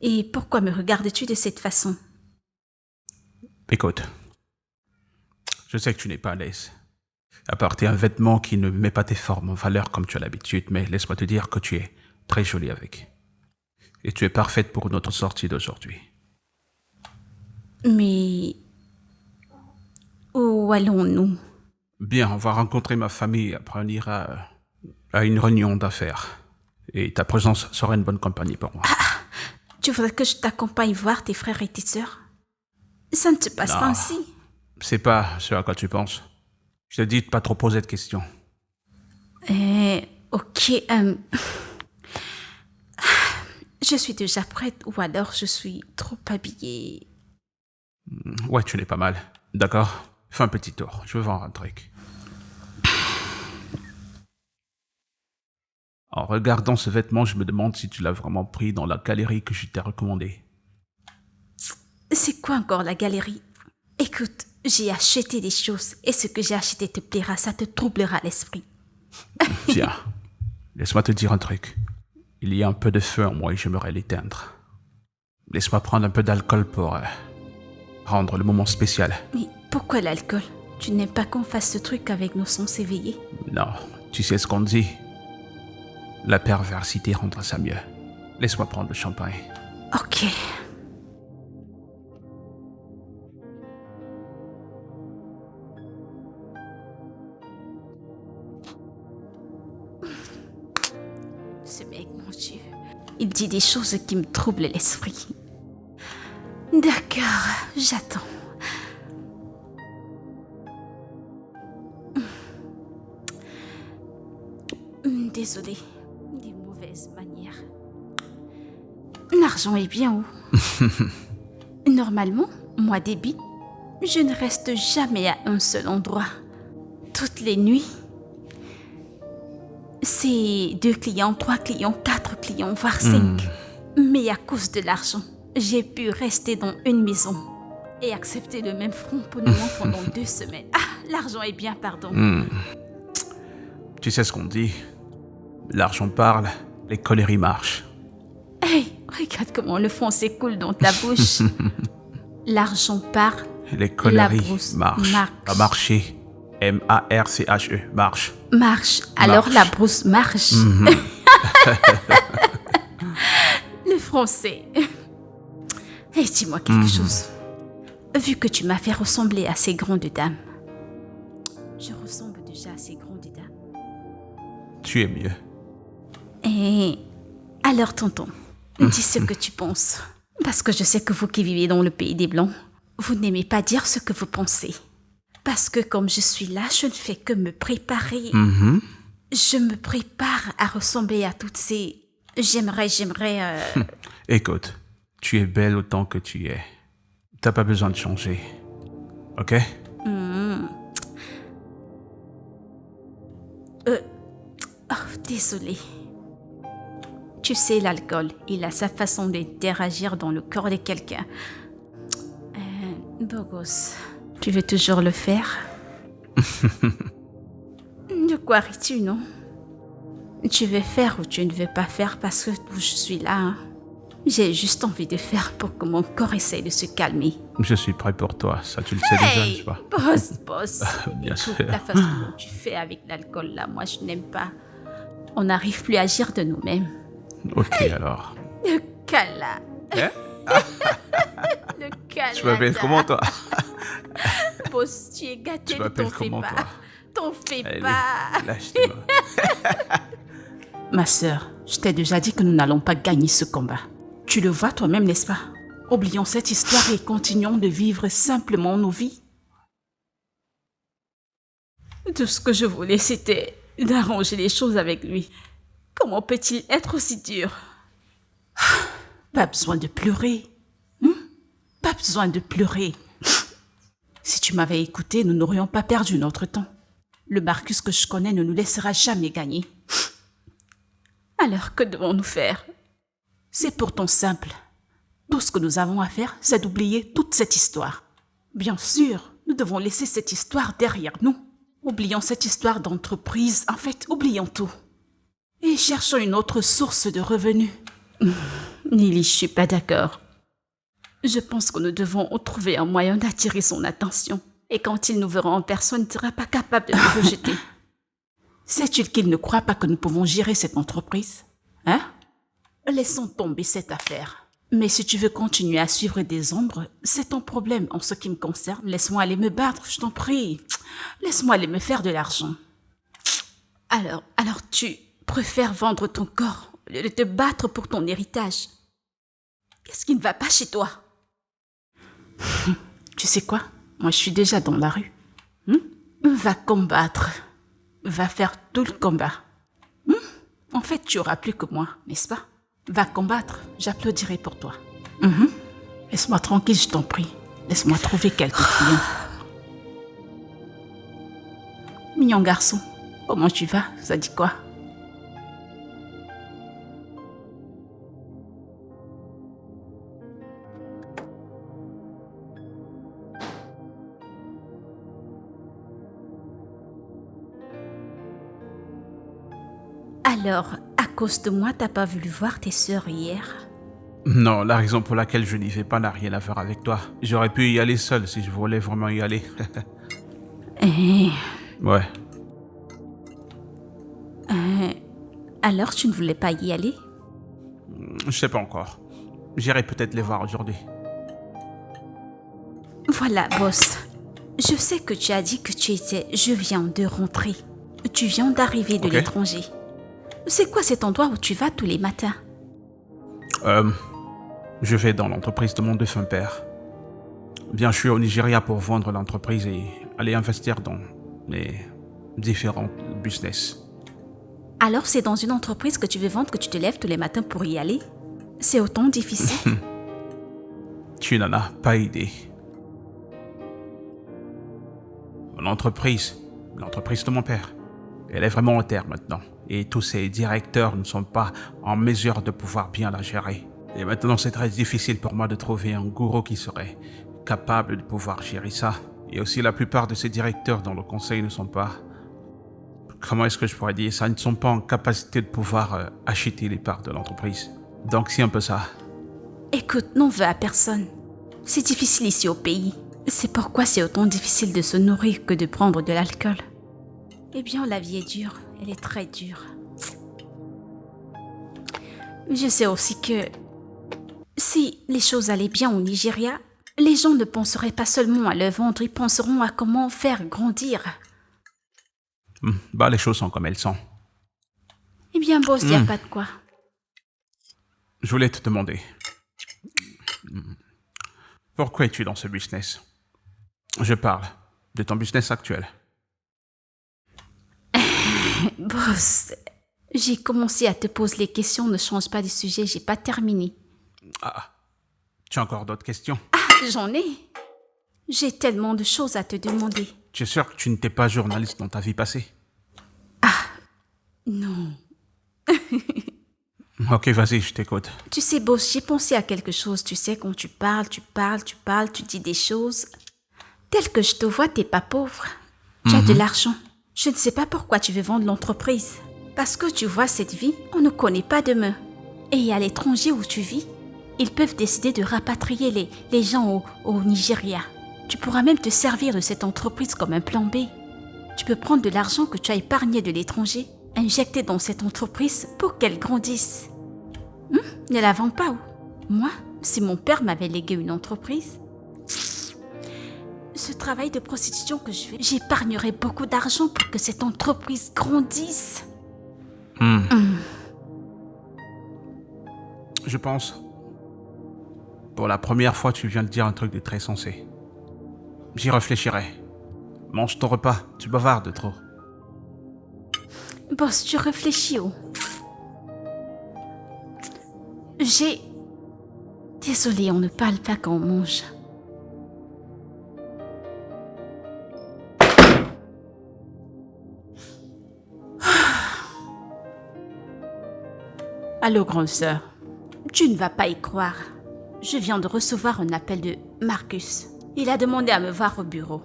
Et pourquoi me regardes-tu de cette façon? Écoute, je sais que tu n'es pas à l'aise. À porter un vêtement qui ne met pas tes formes en valeur comme tu as l'habitude, mais laisse-moi te dire que tu es très jolie avec. Et tu es parfaite pour notre sortie d'aujourd'hui. Mais... où allons-nous? Bien, on va rencontrer ma famille, après on ira à une réunion d'affaires. Et ta présence sera une bonne compagnie pour moi. Tu voudrais que je t'accompagne voir tes frères et tes sœurs? Ça ne se passe pas ainsi. C'est pas ce à quoi tu penses. Je te dis de pas trop poser de questions. Ok, je suis déjà prête ou alors je suis trop habillée. Ouais, tu l'es pas mal. D'accord? Fais un petit tour. Je veux voir un truc. En regardant ce vêtement, je me demande si tu l'as vraiment pris dans la galerie que je t'ai recommandée. C'est quoi encore la galerie? Écoute, j'ai acheté des choses et ce que j'ai acheté te plaira, ça te troublera l'esprit. Tiens, laisse-moi te dire un truc. Il y a un peu de feu en moi et j'aimerais l'éteindre. Laisse-moi prendre un peu d'alcool pour rendre le moment spécial. Mais pourquoi l'alcool? Tu n'aimes pas qu'on fasse ce truc avec nos sens éveillés? Non, tu sais ce qu'on dit. La perversité rendra ça mieux. Laisse-moi prendre le champagne. Ok. Ce mec, mon Dieu, il dit des choses qui me troublent l'esprit. D'accord, j'attends. Désolée, des mauvaises manières. L'argent est bien où? Normalement, moi, Debbie, je ne reste jamais à un seul endroit. Toutes les nuits, c'est 2 clients, 3 clients, 4 clients, voire 5. Mais à cause de l'argent, j'ai pu rester dans une maison et accepter le même front pendant 2 semaines. Ah, l'argent est bien, pardon. Tu sais ce qu'on dit. L'argent parle, les coléries marchent. Hey, regarde comment le français coule dans ta bouche. L'argent parle, Les coléries la brousse marchent. marche. Pas marcher. M-A-R-C-H-E. Marche. Marche. Alors Marche. la brousse marche. Le français. Et dis-moi quelque chose. Vu que tu m'as fait ressembler à ces grandes dames, je ressemble déjà à ces grandes dames. Tu es mieux. Et alors, tonton, dis ce que tu penses. Parce que je sais que vous qui vivez dans le pays des Blancs, vous n'aimez pas dire ce que vous pensez. Parce que comme je suis là, je ne fais que me préparer. Je me prépare à ressembler à toutes ces... J'aimerais... Écoute, tu es belle autant que tu es. T'as pas besoin de changer. Ok? Désolée. Tu sais, l'alcool, il a sa façon d'interagir dans le corps de quelqu'un. Beau gosse, tu veux toujours le faire? De quoi ris-tu, non? Tu veux faire ou tu ne veux pas faire parce que je suis là, hein? J'ai juste envie de faire pour que mon corps essaye de se calmer. Je suis prêt pour toi. Ça, tu le sais déjà, n'est-ce pas? Boss. Bien Écoute, sûr. la façon dont tu fais avec l'alcool, là, moi, je n'aime pas. On n'arrive plus à agir de nous-mêmes. Ok, alors. Le cala. Hein? Le cala. Tu m'appelles comment, toi? Boss, tu es gâté, Tu ne m'appelles t'en fais comment, pas. toi? T'en fais Allez, pas. lâche-toi. Ma sœur, je t'ai déjà dit que nous n'allons pas gagner ce combat. Tu le vois toi-même, n'est-ce pas? Oublions cette histoire et continuons de vivre simplement nos vies. Tout ce que je voulais, c'était d'arranger les choses avec lui. Comment peut-il être aussi dur? Pas besoin de pleurer. Pas besoin de pleurer. Si tu m'avais écouté, nous n'aurions pas perdu notre temps. Le Marcus que je connais ne nous laissera jamais gagner. Alors, que devons-nous faire? C'est pourtant simple. Tout ce que nous avons à faire, c'est d'oublier toute cette histoire. Bien sûr, nous devons laisser cette histoire derrière nous. Oublions cette histoire d'entreprise. En fait, oublions tout. Et cherchons une autre source de revenus. Nili, je suis pas d'accord. Je pense que nous devons trouver un moyen d'attirer son attention. Et quand il nous verra en personne, il ne sera pas capable de nous rejeter. Sais-tu qu'il ne croit pas que nous pouvons gérer cette entreprise? Hein? Laissons tomber cette affaire. Mais si tu veux continuer à suivre des ombres, c'est ton problème en ce qui me concerne. Laisse-moi aller me battre, je t'en prie. Laisse-moi aller me faire de l'argent. Alors tu préfères vendre ton corps au lieu de te battre pour ton héritage. Qu'est-ce qui ne va pas chez toi? Tu sais quoi? Moi, je suis déjà dans la rue. Va combattre. Va faire tout le combat. En fait, tu auras plus que moi, n'est-ce pas? Va combattre, j'applaudirai pour toi. Laisse-moi tranquille, je t'en prie. Laisse-moi trouver quelques clients. Mignon garçon, comment tu vas? Ça dit quoi? Alors, à cause de moi, t'as pas voulu voir tes sœurs hier? Non, la raison pour laquelle je n'y vais pas n'a rien à voir avec toi. J'aurais pu y aller seul si je voulais vraiment y aller. Eh, Ouais. alors tu ne voulais pas y aller? Je sais pas encore. J'irai peut-être les voir aujourd'hui. Voilà, boss. Je sais que tu as dit que je viens de rentrer. Tu viens d'arriver de Ok. l'étranger. C'est quoi cet endroit où tu vas tous les matins? Je vais dans l'entreprise de mon défunt père. Bien, je suis au Nigeria pour vendre l'entreprise et aller investir dans mes différents business. Alors c'est dans une entreprise que tu veux vendre que tu te lèves tous les matins pour y aller? C'est autant difficile? Tu n'en as pas idée. L'entreprise de mon père, elle est vraiment en terre maintenant. Et tous ses directeurs ne sont pas en mesure de pouvoir bien la gérer. Et maintenant, c'est très difficile pour moi de trouver un gourou qui serait capable de pouvoir gérer ça. Et aussi, la plupart de ces directeurs dans le conseil ne sont pas... Comment est-ce que je pourrais dire ça? Ils ne sont pas en capacité de pouvoir acheter les parts de l'entreprise. Donc, c'est un peu ça. Écoute, n'en veux à personne. C'est difficile ici au pays. C'est pourquoi c'est autant difficile de se nourrir que de prendre de l'alcool. Eh bien, la vie est dure. Elle est très dure. Je sais aussi que si les choses allaient bien au Nigeria, les gens ne penseraient pas seulement à le vendre, ils penseront à comment faire grandir. Bah, les choses sont comme elles sont. Eh bien, boss, il n'y a pas de quoi. Je voulais te demander... Pourquoi es-tu dans ce business? Je parle de ton business actuel. Boss, j'ai commencé à te poser les questions, ne change pas de sujet, j'ai pas terminé. Ah, tu as encore d'autres questions? Ah, j'en ai. J'ai tellement de choses à te demander. Tu es sûr que tu n'étais pas journaliste dans ta vie passée? Non. Ok, vas-y, je t'écoute. Tu sais, boss, j'ai pensé à quelque chose. Tu sais, quand tu parles, tu dis des choses. Tel que je te vois, t'es pas pauvre. Tu as de l'argent. Je ne sais pas pourquoi tu veux vendre l'entreprise. Parce que tu vois, cette vie, on ne connaît pas demain. Et à l'étranger où tu vis, ils peuvent décider de rapatrier les gens au Nigeria. Tu pourras même te servir de cette entreprise comme un plan B. Tu peux prendre de l'argent que tu as épargné de l'étranger, injecter dans cette entreprise pour qu'elle grandisse. Ne la vends pas, ou? Moi, si mon père m'avait légué une entreprise, ce travail de prostitution que je fais, j'épargnerais beaucoup d'argent pour que cette entreprise grandisse. Je pense... Pour la première fois, tu viens de dire un truc de très sensé. J'y réfléchirai. Mange ton repas, tu bavardes trop. Boss, tu réfléchis, oh. Désolée, on ne parle pas quand on mange. Allô, grande sœur. Tu ne vas pas y croire. Je viens de recevoir un appel de Marcus. Il a demandé à me voir au bureau.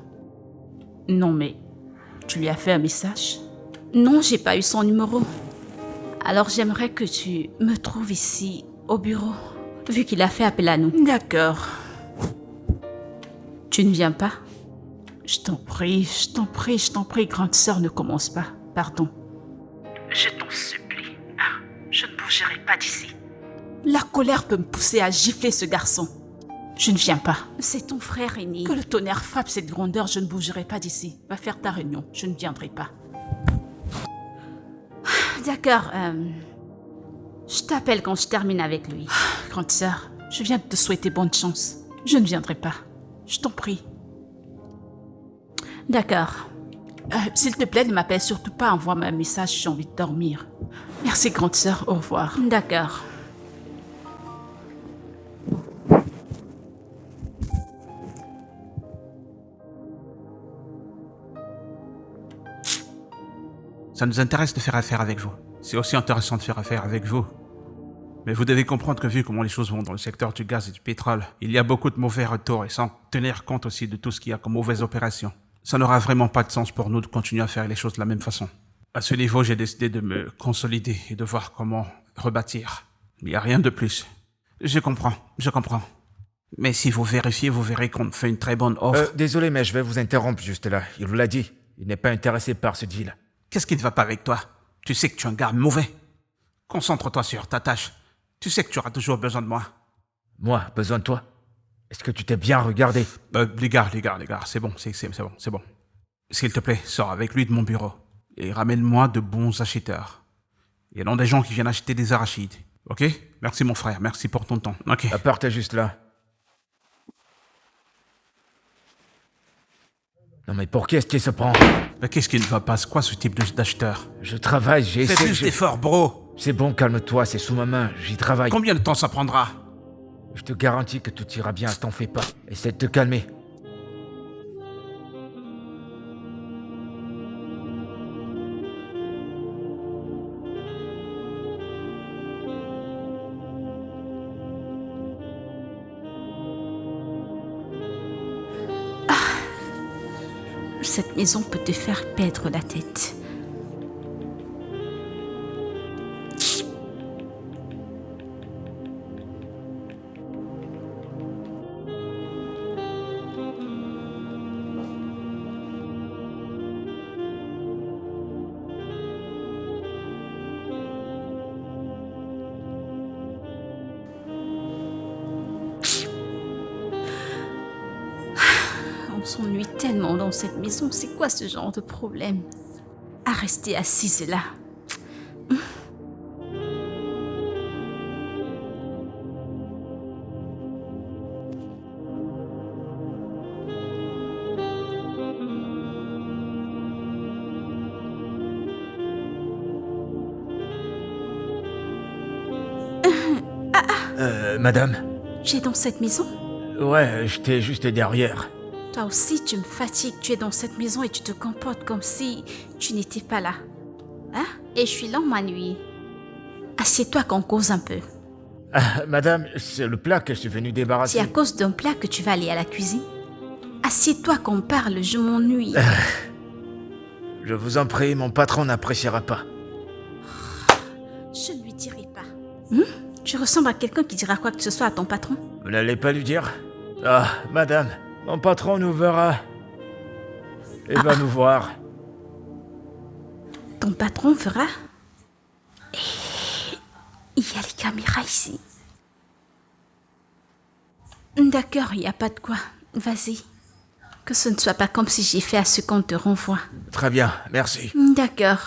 Non, mais tu lui as fait un message? Non, j'ai pas eu son numéro. Alors j'aimerais que tu me trouves ici, au bureau, vu qu'il a fait appel à nous. D'accord. Tu ne viens pas? Je t'en prie, grande sœur, ne commence pas. Pardon. Je t'en supplie. Je ne bougerai pas d'ici. La colère peut me pousser à gifler ce garçon. Je ne viens pas. C'est ton frère aîné. Que le tonnerre frappe cette grandeur, je ne bougerai pas d'ici. Va faire ta réunion, je ne viendrai pas. D'accord, je t'appelle quand je termine avec lui. Grande sœur, je viens de te souhaiter bonne chance. Je ne viendrai pas. Je t'en prie. D'accord. S'il te plaît, ne m'appelle surtout pas. Envoie-moi un message, j'ai envie de dormir. Merci, grande sœur. Au revoir. D'accord. Ça nous intéresse de faire affaire avec vous. C'est aussi intéressant de faire affaire avec vous. Mais vous devez comprendre que vu comment les choses vont dans le secteur du gaz et du pétrole, il y a beaucoup de mauvais retours et sans tenir compte aussi de tout ce qu'il y a comme mauvaises opérations. Ça n'aura vraiment pas de sens pour nous de continuer à faire les choses de la même façon. À ce niveau, j'ai décidé de me consolider et de voir comment rebâtir. Il n'y a rien de plus. Je comprends. Mais si vous vérifiez, vous verrez qu'on fait une très bonne offre. Désolé, mais je vais vous interrompre juste là. Il vous l'a dit. Il n'est pas intéressé par ce deal. Qu'est-ce qui ne va pas avec toi? Tu sais que tu es un gars mauvais. Concentre-toi sur ta tâche. Tu sais que tu auras toujours besoin de moi. Moi, besoin de toi? Est-ce que tu t'es bien regardé? Les gars, c'est bon, c'est bon. S'il te plaît, sors avec lui de mon bureau. Et ramène-moi de bons acheteurs. Il y a des gens qui viennent acheter des arachides. Ok? Merci mon frère, merci pour ton temps. Ok. La porte est juste là. Non mais pour qui est-ce qu'il se prend? Mais qu'est-ce qui ne va pas? C'est quoi ce type d'acheteur? Je travaille, j'ai essayé... Fais plus d'efforts, bro. C'est bon, calme-toi, c'est sous ma main, j'y travaille. Combien de temps ça prendra? Je te garantis que tout ira bien, t'en fais pas. Essaie de te calmer. Cette maison peut te faire perdre la tête. On s'ennuie tellement dans cette maison. C'est quoi ce genre de problème? À rester assise là. Madame? Tu es dans cette maison? Ouais, j'étais juste derrière. Toi aussi, tu me fatigues. Tu es dans cette maison et tu te comportes comme si tu n'étais pas là. Hein? Et je suis là, m'ennuyer. Assieds-toi qu'on cause un peu. Madame, c'est le plat que je suis venu débarrasser. C'est à cause d'un plat que tu vas aller à la cuisine. Assieds-toi qu'on parle, je m'ennuie. Je vous en prie, mon patron n'appréciera pas. Je ne lui dirai pas. Tu ressembles à quelqu'un qui dira quoi que ce soit à ton patron? Vous n'allez pas lui dire? Ah, madame, mon patron nous verra. Il va nous voir. Ton patron verra? Il y a les caméras ici. D'accord, il n'y a pas de quoi. Vas-y. Que ce ne soit pas comme si j'ai fait à ce qu'on te renvoie. Très bien, merci. D'accord.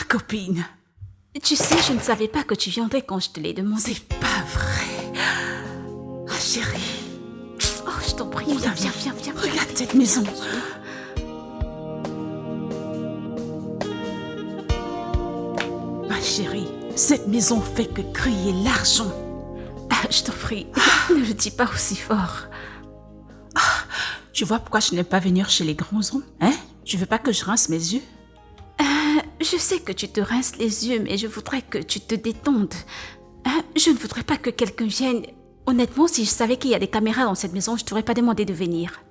Copine. Tu sais, je ne savais pas que tu viendrais quand je te l'ai demandé. C'est pas vrai. Ah, chérie. Oh, je t'en prie, viens. Regarde cette maison. Ma chérie, cette maison fait que crier l'argent. Ah, je t'en prie, ne le dis pas aussi fort. Tu vois pourquoi je n'aime pas venir chez les grands hommes, hein? Tu veux pas que je rince mes yeux? Je sais que tu te rinces les yeux, mais je voudrais que tu te détendes. Je ne voudrais pas que quelqu'un vienne. Honnêtement, si je savais qu'il y a des caméras dans cette maison, je t'aurais pas demandé de venir.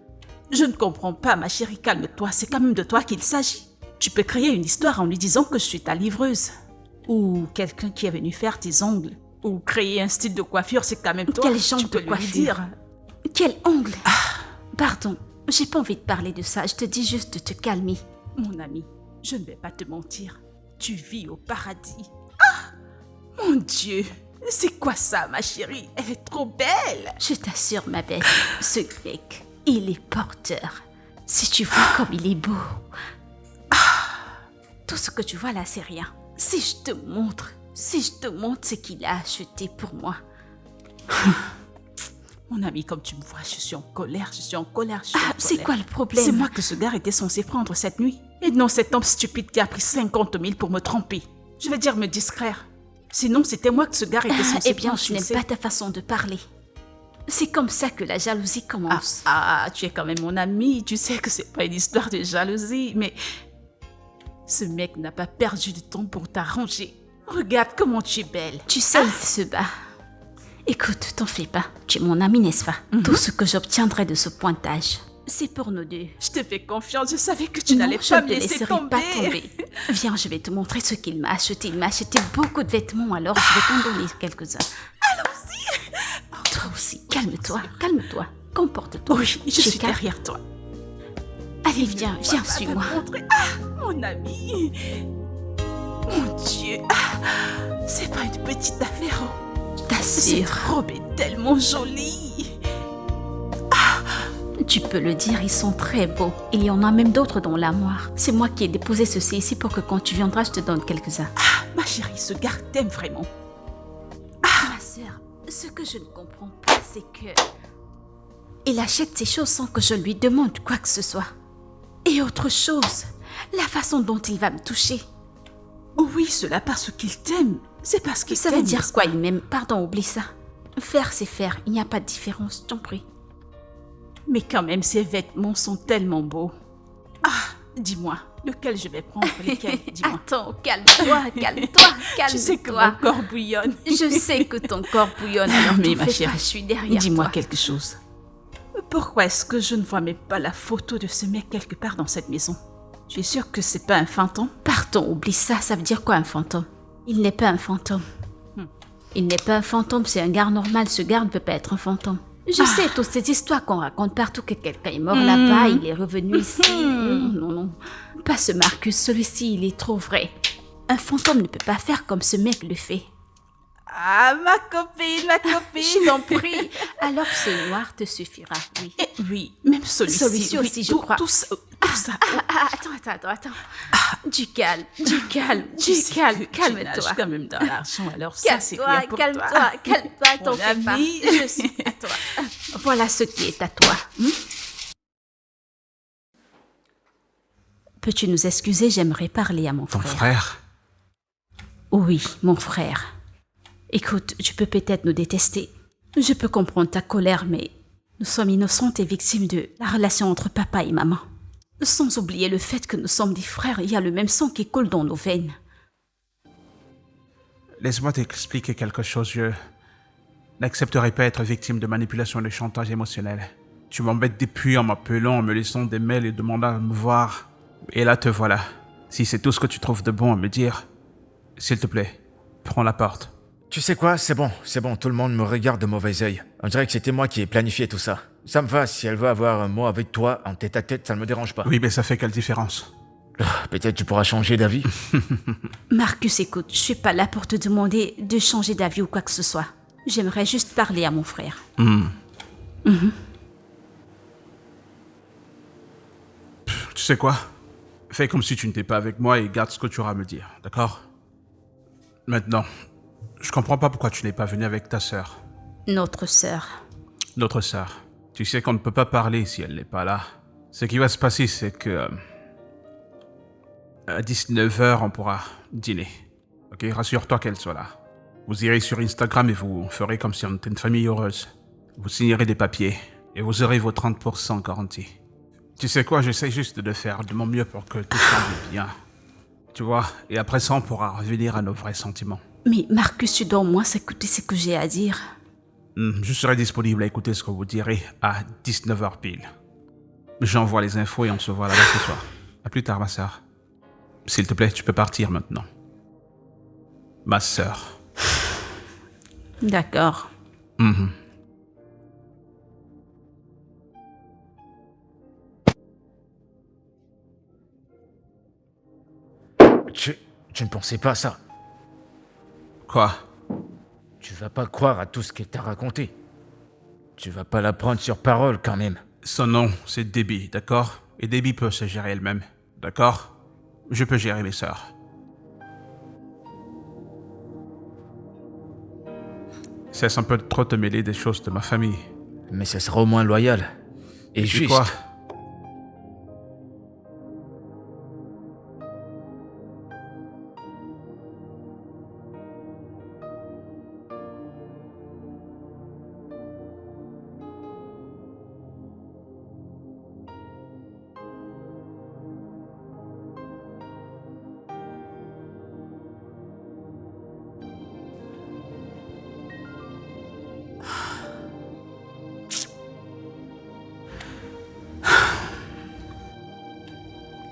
Je ne comprends pas, ma chérie, calme-toi. C'est quand même de toi qu'il s'agit. Tu peux créer une histoire en lui disant que je suis ta livreuse. Ou quelqu'un qui est venu faire tes ongles. Ou créer un style de coiffure, c'est quand même toi. Quel genre tu peux de lui coiffure? dire. Quel ongle? Pardon, j'ai pas envie de parler de ça. Je te dis juste de te calmer. Mon ami, je ne vais pas te mentir. Tu vis au paradis. Mon Dieu, C'est quoi ça, ma chérie? Elle est trop belle. Je t'assure, ma belle, ce mec, il est porteur. Si tu vois comme il est beau. Tout ce que tu vois là, c'est rien. Si je te montre ce qu'il a acheté pour moi. Mon ami, comme tu me vois, je suis en colère. C'est quoi le problème? C'est moi que ce gars était censé prendre cette nuit. Et non cet homme stupide qui a pris 50 000 pour me tromper. Je vais dire me distraire. Sinon, c'était moi que ce gars était censé Eh bien, prendre. je n'aime pas ta façon de parler. C'est comme ça que la jalousie commence. Tu es quand même mon ami. Tu sais que c'est pas une histoire de jalousie, mais ce mec n'a pas perdu de temps pour t'arranger. Regarde comment tu es belle. Tu sais, il se bat. Écoute, t'en fais pas. Tu es mon ami, n'est-ce pas? Tout ce que j'obtiendrai de ce pointage, c'est pour nous deux. Je te fais confiance. Je savais que tu n'allais je pas ne me te laisser laisserai tomber. pas tomber. Viens, je vais te montrer ce qu'il m'a acheté. Il m'a acheté beaucoup de vêtements, alors je vais t'en donner quelques-uns. Allons-y. Toi aussi, calme-toi. Comporte-toi. Oui, je suis calme. derrière toi. Allez, viens, suis-moi. Mon ami. Mon Dieu. C'est pas une petite affaire. Cette T'assure. robe est tellement jolie. Tu peux le dire, ils sont très beaux. Il y en a même d'autres dans l'armoire. C'est moi qui ai déposé ceci ici pour que quand tu viendras, je te donne quelques-uns. Ma chérie, ce gars t'aime vraiment. Ma sœur, ce que je ne comprends pas, c'est que... il achète ces choses sans que je lui demande quoi que ce soit. Et autre chose, la façon dont il va me toucher. Oui, cela parce qu'il t'aime. C'est parce qu'il Ça t'aime. veut dire quoi, il m'aime? Pardon, oublie ça. Faire, c'est faire. Il n'y a pas de différence, t'en prie. Mais quand même, ses vêtements sont tellement beaux. Dis-moi, lequel je vais prendre? Lesquels? Dis-moi. Attends, calme-toi. Je sais que mon corps bouillonne. Je sais que ton corps bouillonne. Alors Mais t'en ma fais chérie, pas, je suis derrière dis-moi toi. quelque chose. Pourquoi est-ce que je ne vois même pas la photo de ce mec quelque part dans cette maison? Tu es sûre que c'est pas un fantôme? Pardon, oublie ça. Ça veut dire quoi, un fantôme? Il n'est pas un fantôme. Il n'est pas un fantôme, c'est un gars normal. Ce gars ne peut pas être un fantôme. Je sais toutes ces histoires qu'on raconte partout, que quelqu'un est mort là-bas, il est revenu ici. Non. Pas ce Marcus, celui-ci, il est trop vrai. Un fantôme ne peut pas faire comme ce mec le fait. Ma copine. Je t'en prie. Alors ce noir te suffira, oui. Oui, même celui-ci. Celui-ci oui, aussi, je crois. Tout ça. Attends. Du calme. Tu nages Calme-toi. quand même dans l'argent, alors ça c'est rien pour toi. Calme-toi, t'en Mon fais pas. ami. Je suis à toi. Voilà ce qui est à toi. Peux-tu nous excuser, j'aimerais parler à mon Ton frère. frère? Oui, mon frère. Écoute, tu peux peut-être nous détester. Je peux comprendre ta colère, mais nous sommes innocentes et victimes de la relation entre papa et maman. Sans oublier le fait que nous sommes des frères, il y a le même sang qui coule dans nos veines. Laisse-moi t'expliquer quelque chose. Je n'accepterai pas être victime de manipulation et de chantage émotionnel. Tu m'embêtes depuis en m'appelant, en me laissant des mails et demandant à me voir. Et là te voilà. Si c'est tout ce que tu trouves de bon à me dire, s'il te plaît, prends la porte. Tu sais quoi, c'est bon, tout le monde me regarde de mauvais œil. On dirait que c'était moi qui ai planifié tout ça. Ça me va, si elle veut avoir un mot avec toi en tête à tête, ça ne me dérange pas. Oui, mais ça fait quelle différence? Peut-être tu pourras changer d'avis. Marcus, écoute, je suis pas là pour te demander de changer d'avis ou quoi que ce soit. J'aimerais juste parler à mon frère. Tu sais quoi? Fais comme si tu n'étais pas avec moi et garde ce que tu auras à me dire, d'accord? Maintenant, je comprends pas pourquoi tu n'es pas venu avec ta sœur. Notre sœur. Notre sœur. Tu sais qu'on ne peut pas parler si elle n'est pas là. Ce qui va se passer, c'est que... à 19h, on pourra dîner. Ok, rassure-toi qu'elle soit là. Vous irez sur Instagram et vous ferez comme si on était une famille heureuse. Vous signerez des papiers et vous aurez vos 30% garantis. Tu sais quoi, j'essaie juste de faire de mon mieux pour que tout semble bien. Tu vois, et après ça, on pourra revenir à nos vrais sentiments. Mais Marcus, tu dois au moins écouter ce que j'ai à dire. Je serai disponible à écouter ce que vous direz à 19h pile. J'envoie les infos et on se voit là-bas ce soir. À plus tard, ma sœur. S'il te plaît, tu peux partir maintenant. Ma sœur. D'accord. Tu ne pensais pas à ça. Quoi? Tu Tu vas pas croire à tout ce qu'elle t'a raconté. Tu vas pas la prendre sur parole quand même. Son nom, c'est Debbie, d'accord? Et Debbie peut se gérer elle-même, d'accord? Je peux gérer mes sœurs. Cesse un peu de trop te mêler des choses de ma famille. Mais ce sera au moins loyal. Et Tu juste. quoi?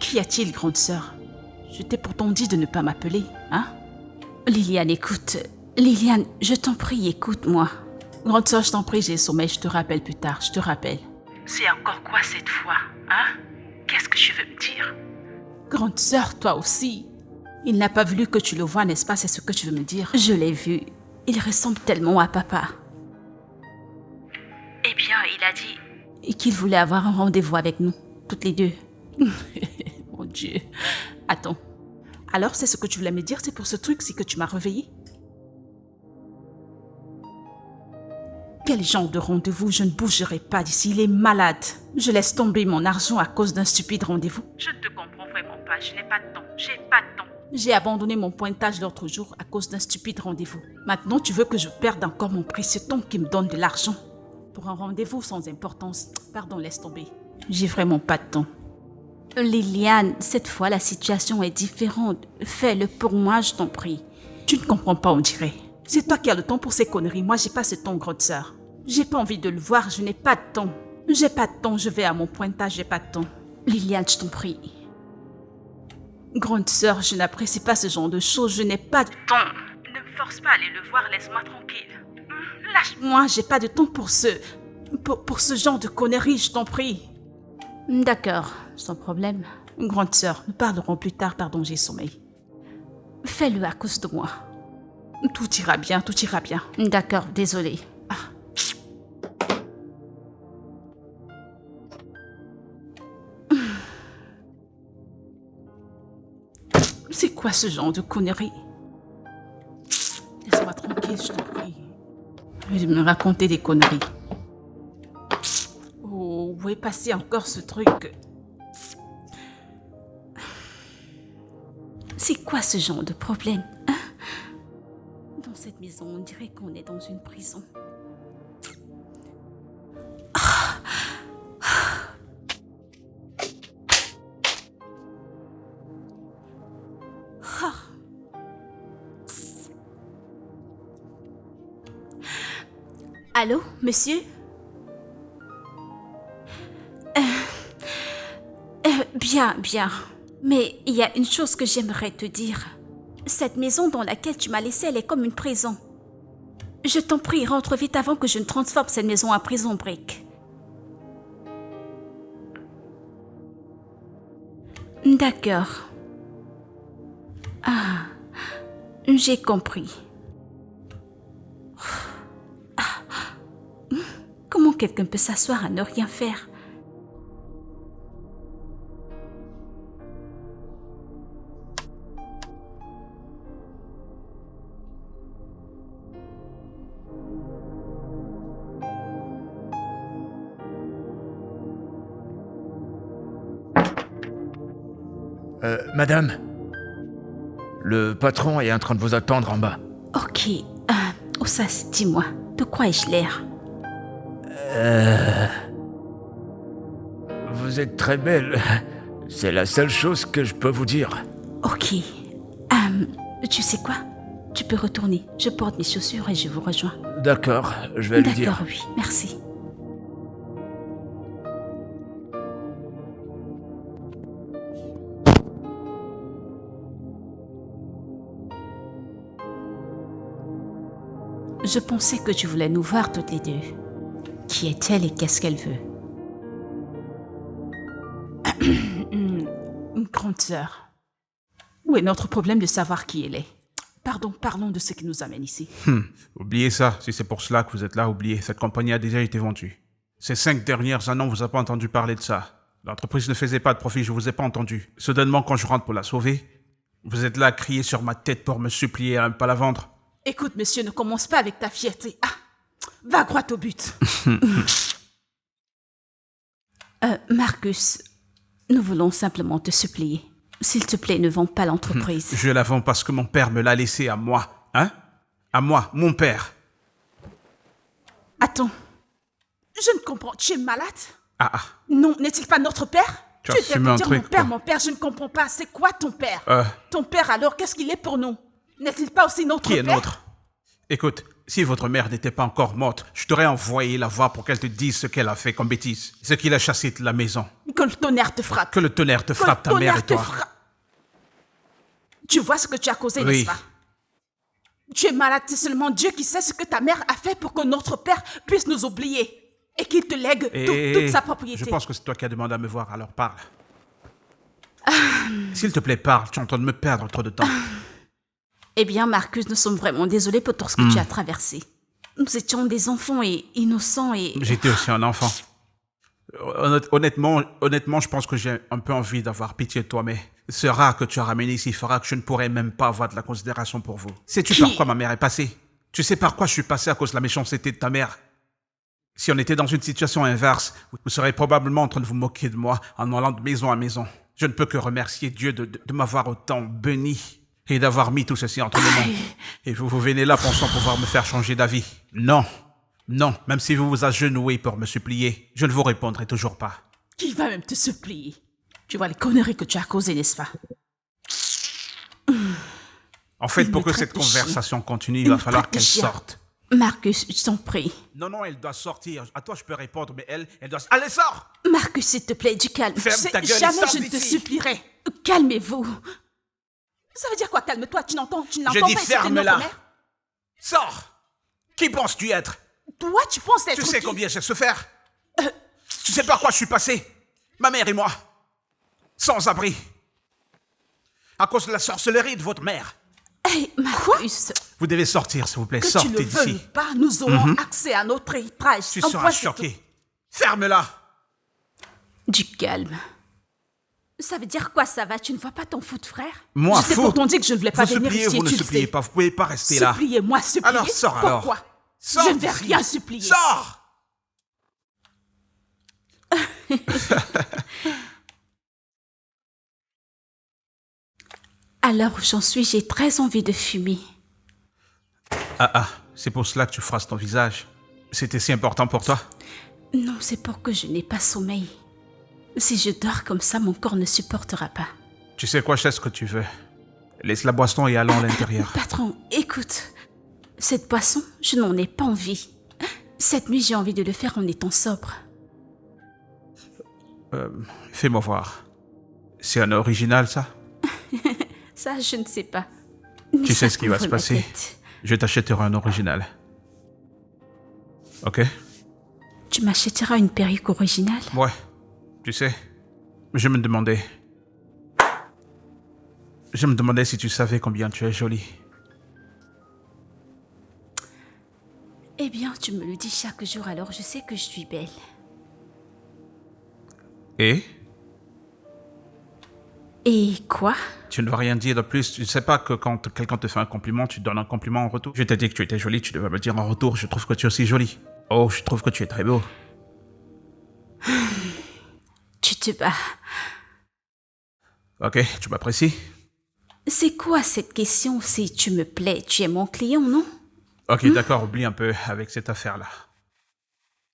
Qu'y a-t-il, grande sœur? Je t'ai pourtant dit de ne pas m'appeler, hein? Liliane, écoute. Liliane, je t'en prie, écoute-moi. Grande sœur, je t'en prie, j'ai sommeil, je te rappelle plus tard, je te rappelle. C'est encore quoi cette fois, hein? Qu'est-ce que tu veux me dire? Grande sœur, toi aussi. Il n'a pas voulu que tu le voies, n'est-ce pas? C'est ce que tu veux me dire? Je l'ai vu. Il ressemble tellement à papa. Eh bien, il a dit... Et qu'il voulait avoir un rendez-vous avec nous, toutes les deux. Mon Dieu. Attends. Alors, c'est ce que tu voulais me dire? C'est pour ce truc-ci que tu m'as réveillée? Quel genre de rendez-vous? Je ne bougerai pas d'ici. Il est malade. Je laisse tomber mon argent à cause d'un stupide rendez-vous. Je ne te comprends vraiment pas. Je n'ai pas de temps. J'ai pas de temps. J'ai abandonné mon pointage l'autre jour à cause d'un stupide rendez-vous. Maintenant, tu veux que je perde encore mon précieux temps qui me donne de l'argent pour un rendez-vous sans importance. Pardon, laisse tomber. J'ai vraiment pas de temps. Liliane, cette fois, la situation est différente. Fais-le pour moi, je t'en prie. Tu ne comprends pas, on dirait. C'est toi qui as le temps pour ces conneries. Moi, j'ai pas ce temps, grande sœur. J'ai pas envie de le voir. Je n'ai pas de temps. J'ai pas de temps. Je vais à mon pointage. J'ai pas de temps. Liliane, je t'en prie. Grande sœur, je n'apprécie pas ce genre de choses. Je n'ai pas de temps. Ne me force pas à aller le voir. Laisse-moi tranquille. Lâche-moi. J'ai pas de temps pour ce genre de conneries. Je t'en prie. D'accord, sans problème. Grande sœur, nous parlerons plus tard. Pardon, j'ai sommeil. Fais-le à cause de moi. Tout ira bien, tout ira bien. D'accord, désolée. C'est quoi ce genre de conneries? Laisse-moi tranquille, je t'en prie. Je vais me raconter des conneries. Oh, où est passé encore ce truc? C'est quoi ce genre de problème, hein? Dans cette maison, on dirait qu'on est dans une prison. Allô, monsieur? Bien. Mais il y a une chose que j'aimerais te dire. Cette maison dans laquelle tu m'as laissée, elle est comme une prison. Je t'en prie, rentre vite avant que je ne transforme cette maison en prison brique. D'accord. Ah, j'ai compris. Comment quelqu'un peut s'asseoir à ne rien faire? Madame, le patron est en train de vous attendre en bas. Ok, Ossas, dis-moi, de quoi ai-je l'air? Vous êtes très belle. C'est la seule chose que je peux vous dire. Ok, tu sais quoi? Tu peux retourner, je porte mes chaussures et je vous rejoins. D'accord, je vais lui dire. D'accord, oui, merci. Je pensais que tu voulais nous voir toutes les deux. Qui est-elle et qu'est-ce qu'elle veut? Grande sœur, où est notre problème de savoir qui elle est? parlons de ce qui nous amène ici. Oubliez ça, si c'est pour cela que vous êtes là, oubliez. Cette compagnie a déjà été vendue. Ces 5 dernières années, on vous a pas entendu parler de ça. L'entreprise ne faisait pas de profit, je vous ai pas entendu. Soudainement, quand je rentre pour la sauver, vous êtes là à crier sur ma tête pour me supplier à ne pas la vendre. Écoute, monsieur, ne commence pas avec ta fierté. Va droit au but. Marcus, nous voulons simplement te supplier. S'il te plaît, ne vends pas l'entreprise. Je la vends parce que mon père me l'a laissée à moi. Hein? À moi, mon père. Attends. Je ne comprends. Tu es malade? Ah. Non, n'est-il pas notre père? Tu as fumé un truc, mon père, je ne comprends pas. C'est quoi ton père? Ton père, alors, qu'est-ce qu'il est pour nous? N'est-il pas aussi notre père? Qui est notre? Écoute, si votre mère n'était pas encore morte, je t'aurais envoyé la voir pour qu'elle te dise ce qu'elle a fait comme bêtise. Ce qu'il a chassé de la maison. Que le tonnerre te frappe. Que le tonnerre te frappe, ta mère et toi. Tu vois ce que tu as causé, oui. N'est-ce pas? Tu es malade, c'est seulement Dieu qui sait ce que ta mère a fait pour que notre père puisse nous oublier. Et qu'il te lègue toute sa propriété. Je pense que c'est toi qui as demandé à me voir, alors parle. S'il te plaît, parle, tu es en train de me perdre trop de temps. Eh bien, Marcus, nous sommes vraiment désolés pour tout ce que tu as traversé. Nous étions des enfants et innocents et... J'étais aussi un enfant. Honnêtement, je pense que j'ai un peu envie d'avoir pitié de toi, mais ce rat que tu as ramené ici fera que je ne pourrai même pas avoir de la considération pour vous. Sais-tu par quoi ma mère est passée? Tu sais par quoi je suis passé à cause de la méchanceté de ta mère? Si on était dans une situation inverse, vous serez probablement en train de vous moquer de moi en allant de maison à maison. Je ne peux que remercier Dieu de m'avoir autant béni et d'avoir mis tout ceci entre mes mains. Et vous venez là pensant pouvoir me faire changer d'avis. Non, même si vous vous agenouillez pour me supplier, je ne vous répondrai toujours pas. Qui va même te supplier? Tu vois les conneries que tu as causées, n'est-ce pas? En fait, pour que cette conversation continue, il va falloir qu'elle sorte. Marcus, je t'en prie. Non, elle doit sortir. À toi, je peux répondre, mais elle doit... Allez, sors! Marcus, s'il te plaît, du calme. Ferme ta gueule, jamais sors je ne te d'ici. supplierai. Calmez-vous. Ça veut dire quoi, calme-toi? Tu n'entends pas? Je dis ferme-la. Sors! Qui penses-tu être? Toi, tu penses être Tu sais qui? combien j'ai souffert? Tu sais par quoi je suis passé? Ma mère et moi. Sans abri. À cause de la sorcellerie de votre mère. Hey, Marcus. Vous devez sortir, s'il vous plaît. Que Sortez tu ne d'ici. veuilles pas, nous aurons accès à notre héritage. Tu seras choqué. Ferme-la. Du calme. Ça veut dire quoi, ça va? Tu ne vois pas ton foot, frère? Moi, Je t'ai pourtant dit que je ne voulais pas vous venir suppliez, ici, vous ne tu le suppliez sais. pas. Vous pouvez pas rester là. Suppliez-moi, suppliez. Alors, sors alors. Pourquoi? Sors Je ne vais d'ici. rien supplier. Sors! Alors où j'en suis, j'ai très envie de fumer. C'est pour cela que tu froisses ton visage. C'était si important pour toi? Non, c'est pour que je n'ai pas sommeil. Si je dors comme ça, mon corps ne supportera pas. Tu sais quoi, je sais ce que tu veux. Laisse la boisson et allons à l'intérieur. Patron, écoute. Cette boisson, je n'en ai pas envie. Cette nuit, j'ai envie de le faire en étant sobre. Fais-moi voir. C'est un original, ça? Ça, je ne sais pas. Tu sais ce qui va se passer? Je t'achèterai un original. Ok? Tu m'achèteras une perruque originale? Ouais. Tu sais, je me demandais si tu savais combien tu es jolie. Eh bien, tu me le dis chaque jour, alors je sais que je suis belle. Et? Et quoi? Tu ne dois rien dire de plus. Tu ne sais pas que quand quelqu'un te fait un compliment, tu donnes un compliment en retour? Je t'ai dit que tu étais jolie, tu devais me dire en retour, je trouve que tu es aussi jolie. Oh, je trouve que tu es très beau. Tu te bats. Ok, tu m'apprécies? C'est quoi cette question? Si tu me plais, tu es mon client, non? Ok, d'accord, oublie un peu avec cette affaire-là.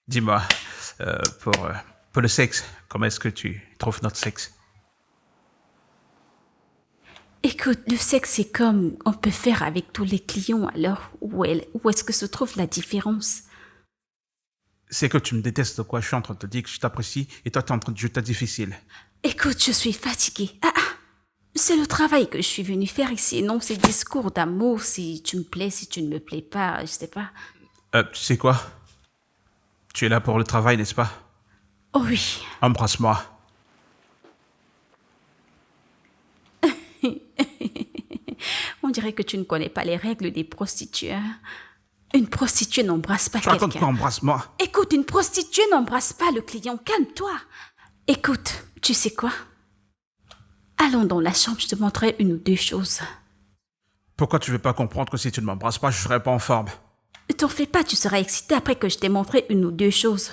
Dis-moi, pour le sexe, comment est-ce que tu trouves notre sexe? Écoute, le sexe, c'est comme on peut faire avec tous les clients, alors où est-ce que se trouve la différence? C'est que tu me détestes de quoi? Je suis en train de te dire que je t'apprécie et toi, tu es en train de jeter difficile. Écoute, je suis fatiguée. C'est le travail que je suis venue faire ici, non ces discours d'amour, si tu me plais, si tu ne me plais pas, je sais pas. Tu sais quoi? Tu es là pour le travail, n'est-ce pas? Oh oui. Embrasse-moi. On dirait que tu ne connais pas les règles des prostituées. Hein? Une prostituée n'embrasse pas Tu racontes quelqu'un. quoi, embrasse-moi? Écoute, une prostituée n'embrasse pas le client. Calme-toi. Écoute, tu sais quoi? Allons dans la chambre, je te montrerai une ou deux choses. Pourquoi tu veux pas comprendre que si tu ne m'embrasses pas, je serai pas en forme? Ne t'en fais pas, tu seras excité après que je t'ai montré une ou deux choses.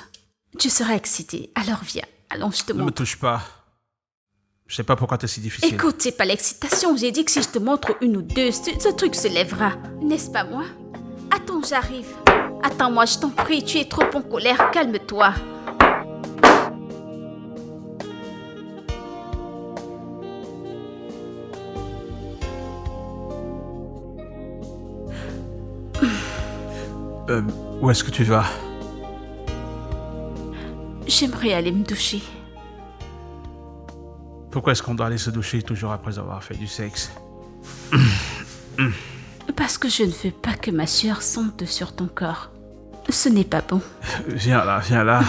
Tu seras excité. Alors viens, allons, je te Ne me montre. touche pas. Je sais pas pourquoi t'es si difficile. Écoute, c'est pas l'excitation. J'ai dit que si je te montre une ou deux, ce truc se lèvera. N'est-ce pas moi? Attends, j'arrive. Attends-moi, je t'en prie, tu es trop en colère. Calme-toi. Où est-ce que tu vas? J'aimerais aller me doucher. Pourquoi est-ce qu'on doit aller se doucher toujours après avoir fait du sexe? Parce que je ne veux pas que ma sueur sente sur ton corps. Ce n'est pas bon. Viens là, viens là.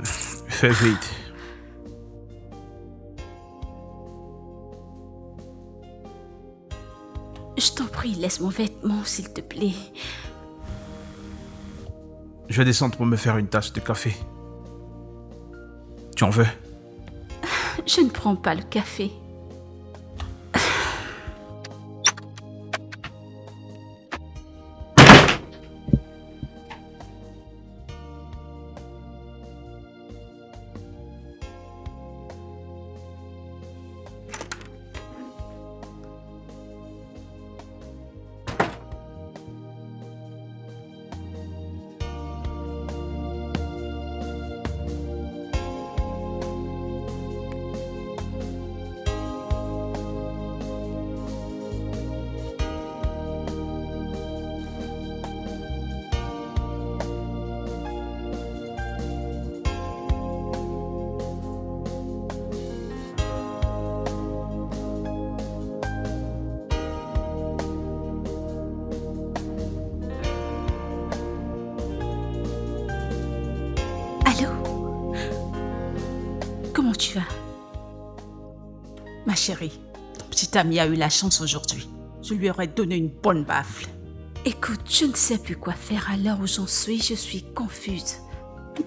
Fais vite. Je t'en prie, laisse mon vêtement, s'il te plaît. Je vais descendre pour me faire une tasse de café. Tu en veux? Je ne prends pas le café. Allô? Comment tu vas? Ma chérie, ton petit ami a eu la chance aujourd'hui. Je lui aurais donné une bonne baffle. Écoute, je ne sais plus quoi faire à l'heure où j'en suis. Je suis confuse.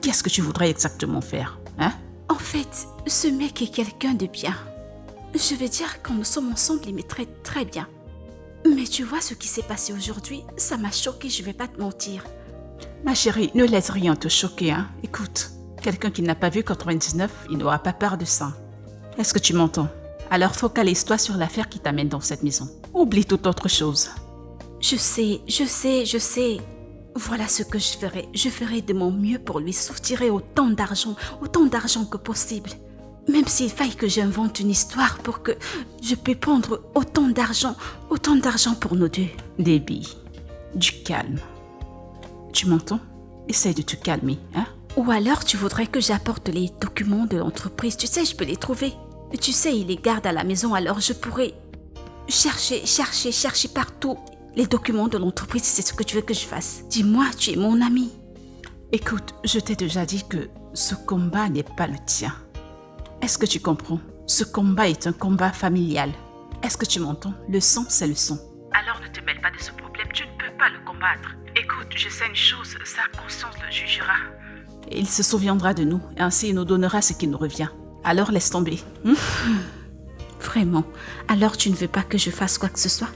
Qu'est-ce que tu voudrais exactement faire, hein? En fait, ce mec est quelqu'un de bien. Je veux dire, quand nous sommes ensemble, il me traite très bien. Mais tu vois ce qui s'est passé aujourd'hui, ça m'a choquée, je vais pas te mentir. Ma chérie, ne laisse rien te choquer, hein? Écoute, quelqu'un qui n'a pas vu 99, il n'aura pas peur de ça. Est-ce que tu m'entends? Alors focalise-toi sur l'affaire qui t'amène dans cette maison. Oublie toute autre chose. Je sais. Voilà ce que je ferai. Je ferai de mon mieux pour lui soutirer autant d'argent que possible. Même s'il faille que j'invente une histoire pour que je puisse prendre autant d'argent pour nous deux. Debbie, du calme. Tu m'entends? Essaye de te calmer, hein? Ou alors tu voudrais que j'apporte les documents de l'entreprise. Tu sais, je peux les trouver. Tu sais, il les garde à la maison, alors je pourrais chercher partout les documents de l'entreprise si c'est ce que tu veux que je fasse. Dis-moi, tu es mon ami. Écoute, je t'ai déjà dit que ce combat n'est pas le tien. Est-ce que tu comprends? Ce combat est un combat familial. Est-ce que tu m'entends? Le sang, c'est le sang. Alors ne te mêle pas de ce problème, tu ne peux pas le combattre. Écoute, je sais une chose, sa conscience le jugera. Et il se souviendra de nous, et ainsi il nous donnera ce qui nous revient. Alors laisse tomber. Vraiment? Alors tu ne veux pas que je fasse quoi que ce soit?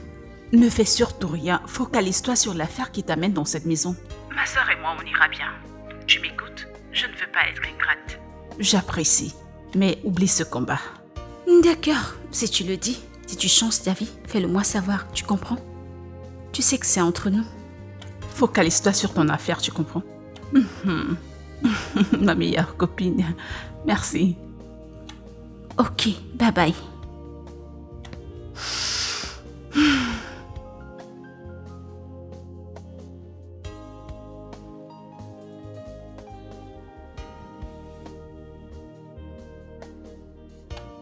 Ne fais surtout rien, focalise-toi sur l'affaire qui t'amène dans cette maison. Ma sœur et moi, on ira bien. Tu m'écoutes? Je ne veux pas être ingrate. J'apprécie, mais oublie ce combat. D'accord, si tu le dis. Si tu changes d'avis, fais-le-moi savoir, tu comprends? Tu sais que c'est entre nous. Focalise-toi sur ton affaire, tu comprends? Ma meilleure copine. Merci. Ok, bye bye.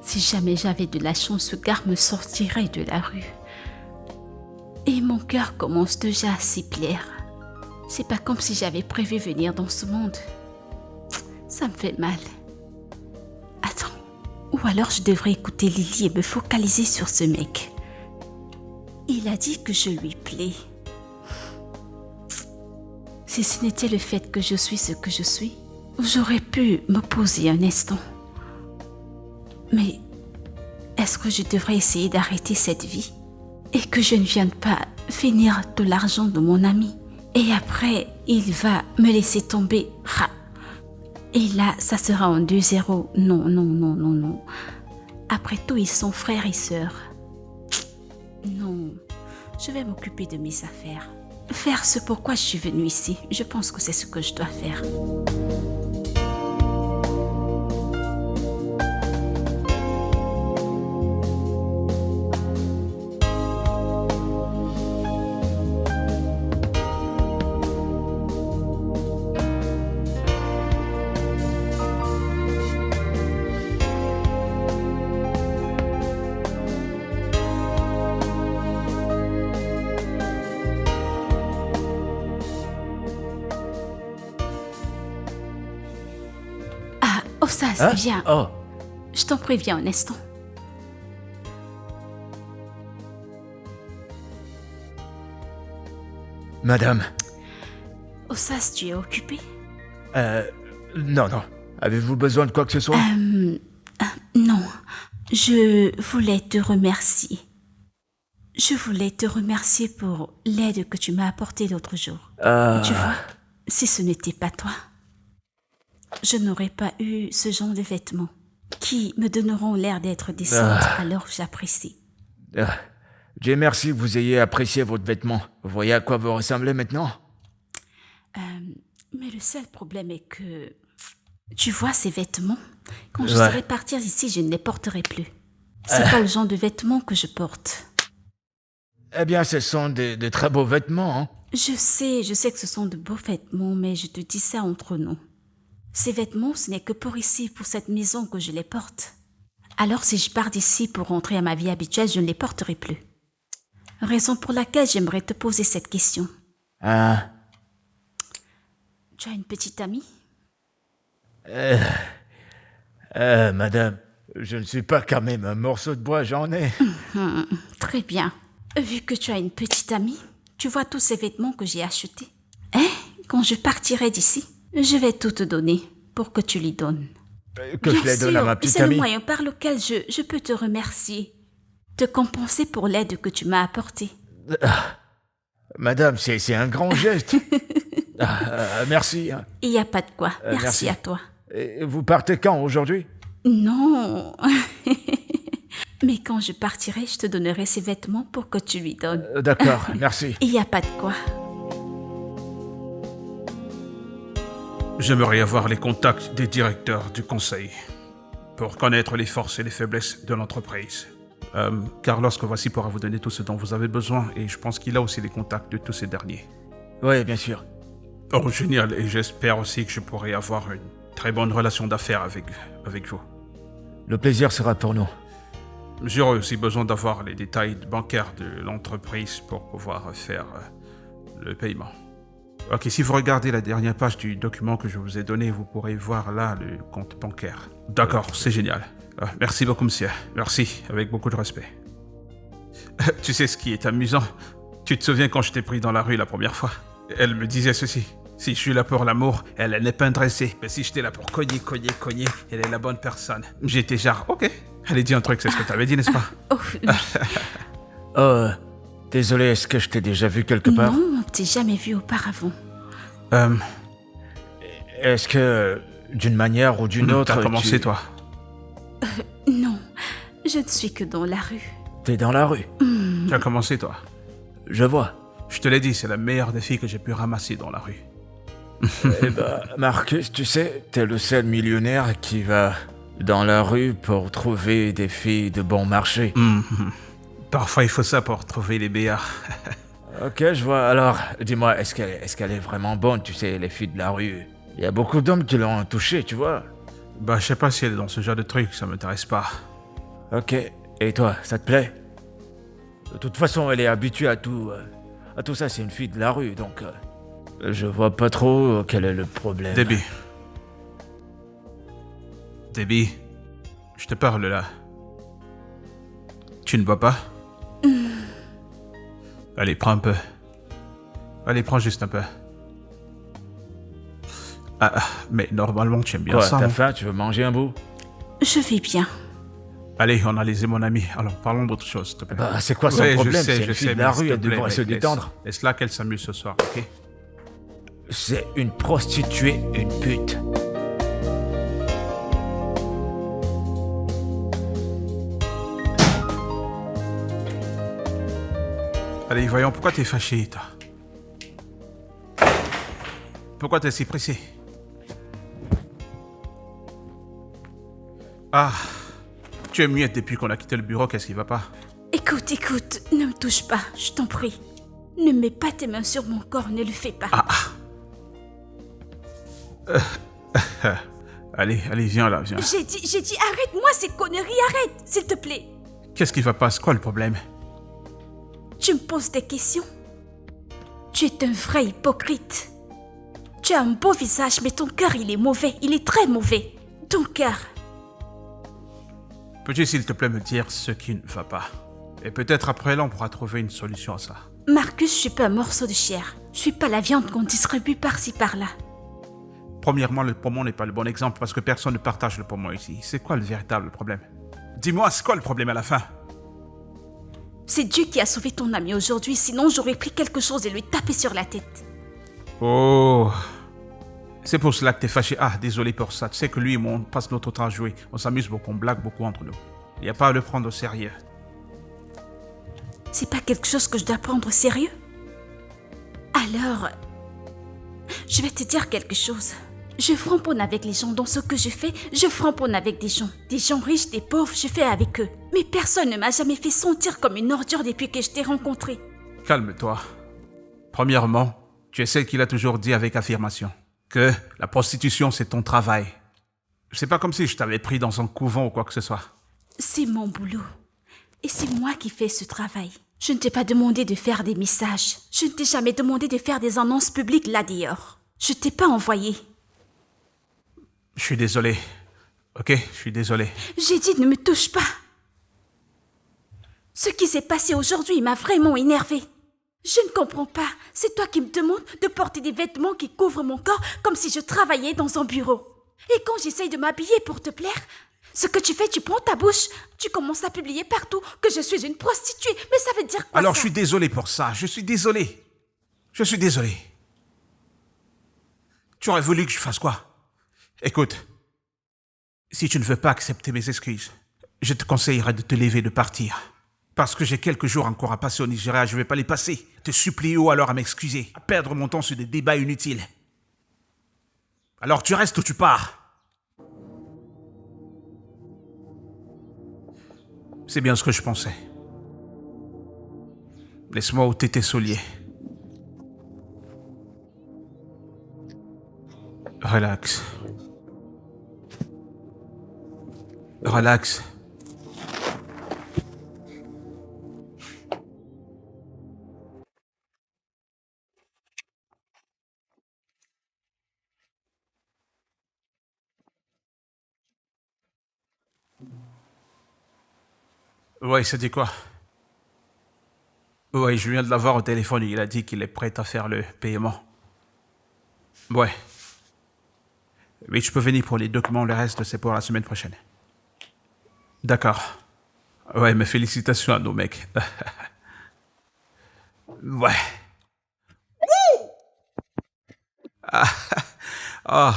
Si jamais j'avais de la chance, ce gars me sortirait de la rue. Et mon cœur commence déjà à s'y plaire. C'est pas comme si j'avais prévu venir dans ce monde. Ça me fait mal. Attends. Ou alors je devrais écouter Lily et me focaliser sur ce mec. Il a dit que je lui plais. Si ce n'était le fait que je suis ce que je suis, j'aurais pu m'opposer un instant. Mais est-ce que je devrais essayer d'arrêter cette vie et que je ne vienne pas finir de l'argent de mon ami et après il va me laisser tomber. Et là, ça sera en 2-0. Non, non, non, non, non. Après tout, ils sont frères et sœurs. Non, je vais m'occuper de mes affaires. Faire ce pourquoi je suis venue ici. Je pense que c'est ce que je dois faire. Ossas, Hein? viens. Oh, Je t'en préviens un instant. madame. Ossas, tu es occupé? Non, non. Avez-vous besoin de quoi que ce soit? Non, je voulais te remercier. Je voulais te remercier pour l'aide que tu m'as apportée l'autre jour. Tu vois, si ce n'était pas toi, je n'aurais pas eu ce genre de vêtements qui me donneront l'air d'être décentes, alors j'apprécie. Dieu merci que vous ayez apprécié votre vêtement. Vous voyez à quoi vous ressemblez maintenant? Mais le seul problème est que, tu vois ces vêtements, quand je Ouais. serai partir d'ici, je ne les porterai plus. C'est pas le genre de vêtements que je porte. Eh bien, ce sont de très beaux vêtements, hein. Je sais que ce sont de beaux vêtements, mais je te dis ça entre nous. Ces vêtements, ce n'est que pour ici, pour cette maison que je les porte. Alors si je pars d'ici pour rentrer à ma vie habituelle, je ne les porterai plus. Raison pour laquelle j'aimerais te poser cette question. Ah, Tu as une petite amie? madame, je ne suis pas quand même un morceau de bois, j'en ai. Très bien. Vu que tu as une petite amie, tu vois tous ces vêtements que j'ai achetés. Hein? Quand je partirai d'ici, je vais tout te donner pour que tu lui donnes. Que je les donne à ma petite c'est le amie. moyen par lequel je peux te remercier, te compenser pour l'aide que tu m'as apportée. Madame, c'est un grand geste. Merci. Hein. Il n'y a pas de quoi. Merci merci. à toi. Et vous partez quand aujourd'hui? Non. Mais quand je partirai, je te donnerai ces vêtements pour que tu lui donnes. D'accord, merci. Il n'y a pas de quoi. J'aimerais avoir les contacts des directeurs du conseil pour connaître les forces et les faiblesses de l'entreprise. Carlos voici pourra vous donner tout ce dont vous avez besoin et je pense qu'il a aussi les contacts de tous ces derniers. Oui, bien sûr. Oh, génial, et j'espère aussi que je pourrai avoir une très bonne relation d'affaires avec vous. Le plaisir sera pour nous. J'aurai aussi besoin d'avoir les détails bancaires de l'entreprise pour pouvoir faire le paiement. Ok, si vous regardez la dernière page du document que je vous ai donné, vous pourrez voir là le compte bancaire. D'accord, c'est génial. Merci beaucoup, monsieur. Merci, avec beaucoup de respect. Tu sais ce qui est amusant? Tu te souviens quand je t'ai pris dans la rue la première fois? Elle me disait ceci. Si je suis là pour l'amour, elle n'est pas intéressée. Mais si j'étais là pour cogner, elle est la bonne personne. J'étais genre, ok. Allez, dis un truc, c'est ce que t'avais dit, n'est-ce pas? Oh, Oh, désolé, est-ce que je t'ai déjà vu quelque part? non, on ne t'ai jamais vu auparavant. Est-ce que, d'une manière ou d'une autre, T'as commencé, tu... toi? Non, je ne suis que dans la rue. T'es dans la rue. Tu as commencé, toi? Je vois. Je te l'ai dit, c'est la meilleure des filles que j'ai pu ramasser dans la rue. Eh ben, Marcus, tu sais, t'es le seul millionnaire qui va dans la rue pour trouver des filles de bon marché. Parfois, il faut ça pour trouver les béards. Ok, je vois. Alors, dis-moi, est-ce qu'elle est vraiment bonne, tu sais, les filles de la rue? Il y a beaucoup d'hommes qui l'ont touchée, tu vois. Bah, je sais pas si elle est dans ce genre de truc, ça m'intéresse pas. Ok, et toi, ça te plaît? De toute façon, elle est habituée à tout ça, c'est une fille de la rue, donc... je vois pas trop quel est le problème. Debbie, je te parle là. Tu ne vois pas? Allez, prends un peu. Allez, prends juste un peu. Mais normalement, tu aimes bien Quoi, ça, t'as non? faim? Tu veux manger un bout? Je vais bien. Allez, on a lésé mon ami. Alors, parlons d'autre chose, s'il te plaît. Bah, c'est quoi son Ouais, problème? je sais, C'est je une fille sais, de la mais s'il rue, te elle plaît, devrait se mec, détendre. Laisse-la qu'elle s'amuse ce soir, ok? C'est une prostituée, une pute. Allez, voyons, pourquoi t'es fâché, toi? Pourquoi t'es si pressé? Ah, tu es muette depuis qu'on a quitté le bureau, qu'est-ce qui va pas? Écoute, ne me touche pas, je t'en prie. Ne mets pas tes mains sur mon corps, ne le fais pas. Allez, viens là, viens. J'ai dit, arrête-moi ces conneries, arrête, s'il te plaît. Qu'est-ce qui va pas? C'est quoi le problème? Tu me poses des questions? Tu es un vrai hypocrite. Tu as un beau visage, mais ton cœur, il est mauvais, il est très mauvais. Ton cœur. Peux-tu, s'il te plaît, me dire ce qui ne va pas? Et peut-être après là, on pourra trouver une solution à ça. Marcus, je suis pas un morceau de chair. Je suis pas la viande qu'on distribue par-ci par-là. Premièrement, le poumon n'est pas le bon exemple parce que personne ne partage le poumon ici. C'est quoi le véritable problème? Dis-moi, c'est quoi le problème à la fin? C'est Dieu qui a sauvé ton ami aujourd'hui, sinon j'aurais pris quelque chose et lui tapé sur la tête. Oh, c'est pour cela que t'es fâché. Ah, désolé pour ça. Tu sais que lui et moi, on passe notre temps à jouer. On s'amuse beaucoup, on blague beaucoup entre nous. Il n'y a pas à le prendre au sérieux. C'est pas quelque chose que je dois prendre au sérieux? Alors, je vais te dire quelque chose. Je framponne avec les gens dans ce que je fais, je framponne avec des gens riches, des pauvres, je fais avec eux. Mais personne ne m'a jamais fait sentir comme une ordure depuis que je t'ai rencontré. Calme-toi. Premièrement, tu es celle qui l'a toujours dit avec affirmation. Que la prostitution, c'est ton travail. C'est pas comme si je t'avais pris dans un couvent ou quoi que ce soit. C'est mon boulot. Et c'est moi qui fais ce travail. Je ne t'ai pas demandé de faire des messages. Je ne t'ai jamais demandé de faire des annonces publiques là dehors. Je t'ai pas envoyé. Je suis désolé. Ok, je suis désolé. J'ai dit ne me touche pas. Ce qui s'est passé aujourd'hui m'a vraiment énervée. Je ne comprends pas. C'est toi qui me demandes de porter des vêtements qui couvrent mon corps comme si je travaillais dans un bureau. Et quand j'essaye de m'habiller pour te plaire, ce que tu fais, tu prends ta bouche, tu commences à publier partout que je suis une prostituée. Mais ça veut dire quoi? Alors ça? je suis désolé pour ça. Je suis désolé. Je suis désolé. Tu aurais voulu que je fasse quoi? Écoute, si tu ne veux pas accepter mes excuses, je te conseillerais de te lever et de partir. Parce que j'ai quelques jours encore à passer au Nigeria, je ne vais pas les passer. Te supplier ou alors à m'excuser, à perdre mon temps sur des débats inutiles. Alors tu restes ou tu pars? C'est bien ce que je pensais. Laisse-moi ôter tes souliers. Relax. Relax. Ouais, ça dit quoi? Ouais, je viens de l'avoir au téléphone. Il a dit qu'il est prêt à faire le paiement. Ouais. Oui, je peux venir pour les documents. Le reste, c'est pour la semaine prochaine. D'accord. Ouais, mais félicitations à nos mecs. Ouais. Ah.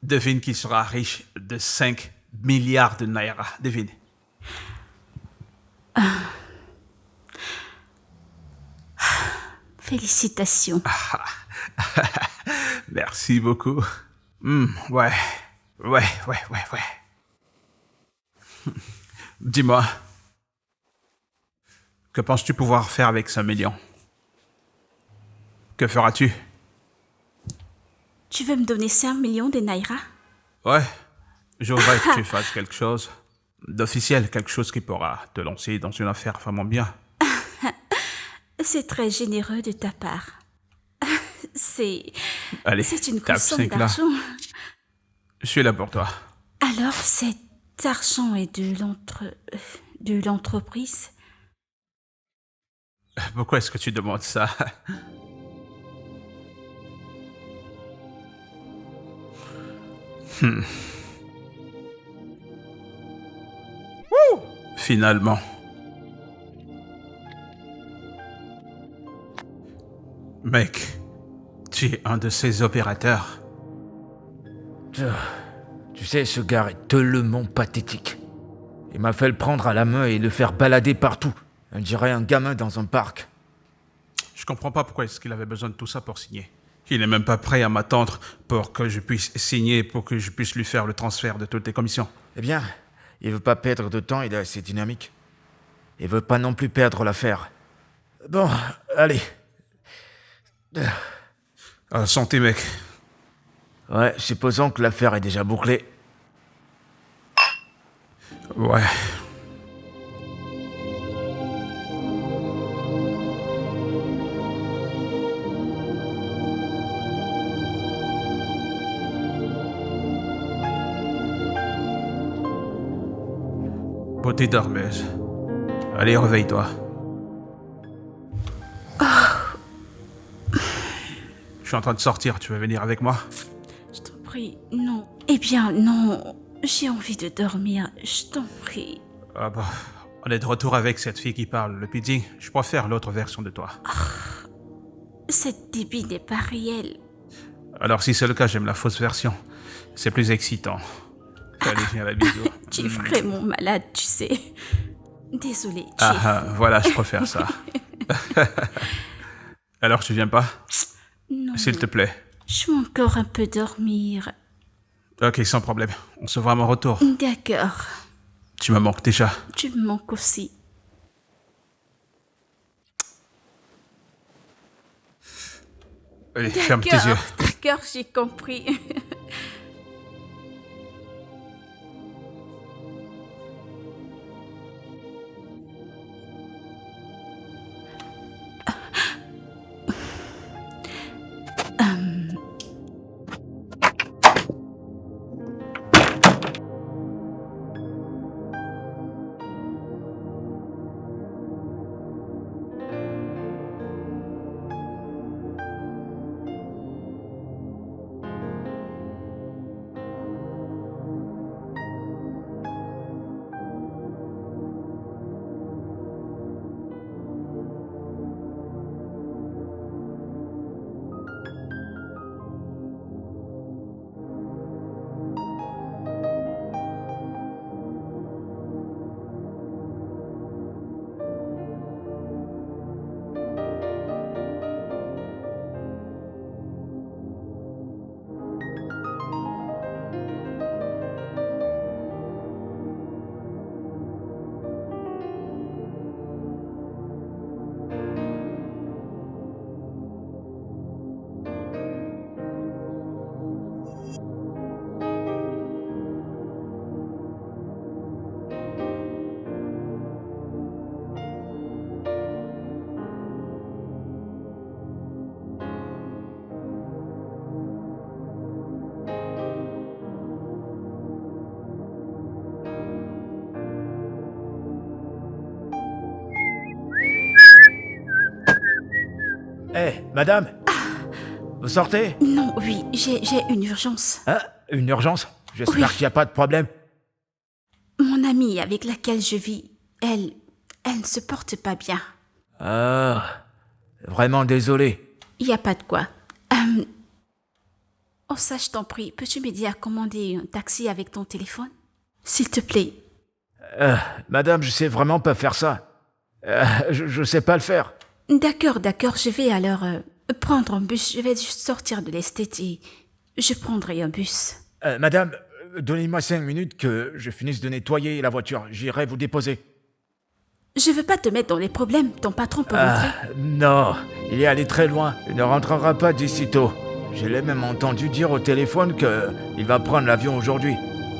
Devine qui sera riche de 5 milliards de naira. Devine. Félicitations. Merci beaucoup. Ouais. Dis-moi, que penses-tu pouvoir faire avec 5 millions? Que feras-tu? Tu veux me donner 5 millions de naira? Ouais, je voudrais que tu fasses quelque chose d'officiel, quelque chose qui pourra te lancer dans une affaire vraiment bien. C'est très généreux de ta part. Allez, C'est une tape grosse somme 5 là. d'argent. Je suis là pour toi. Alors, cet argent est de l'entreprise? Pourquoi est-ce que tu demandes ça? Finalement. Mec, tu es un de ces opérateurs. Tu sais, ce gars est tellement pathétique. Il m'a fait le prendre à la main et le faire balader partout. On dirait un gamin dans un parc. Je comprends pas pourquoi est-ce qu'il avait besoin de tout ça pour signer. Il n'est même pas prêt à m'attendre pour que je puisse signer, pour que je puisse lui faire le transfert de toutes les commissions. Eh bien, il veut pas perdre de temps, il est assez dynamique. Il veut pas non plus perdre l'affaire. Bon, allez. Santé, mec. Ouais, supposons que l'affaire est déjà bouclée. Ouais. Beauté dormeuse. Allez, réveille-toi. Je suis en train de sortir, tu veux venir avec moi? Je t'en prie, non. Eh bien, non. J'ai envie de dormir, je t'en prie. Ah bah, on est de retour avec cette fille qui parle, le pudding. Je préfère l'autre version de toi. Cette débit n'est pas réelle. Alors si c'est le cas, j'aime la fausse version. C'est plus excitant. Allez, viens la bisou. Tu es vraiment malade, tu sais. Désolée. Voilà, je préfère ça. Alors, tu viens pas? Non. S'il te plaît. Je veux encore un peu dormir. Ok, sans problème. On se voit à mon retour. D'accord. Tu me manques déjà. Tu me manques aussi. Allez, ferme tes yeux. D'accord, j'ai compris. Hé, madame, vous sortez? Non, oui, j'ai une urgence. Hein? Une urgence? J'espère Oui. qu'il n'y a pas de problème. Mon amie avec laquelle je vis, elle ne se porte pas bien. Ah, vraiment désolé. Il n'y a pas de quoi. Oh, ça, je t'en prie, peux-tu m'aider à commander un taxi avec ton téléphone? S'il te plaît. Madame, je sais vraiment pas faire ça. Je sais pas le faire. D'accord, je vais alors prendre un bus. Je vais juste sortir de l'esthète et je prendrai un bus. Madame, donnez-moi 5 minutes que je finisse de nettoyer la voiture. J'irai vous déposer. Je veux pas te mettre dans les problèmes. Ton patron peut rentrer. Non, il est allé très loin. Il ne rentrera pas d'ici tôt. Je l'ai même entendu dire au téléphone qu'il va prendre l'avion aujourd'hui.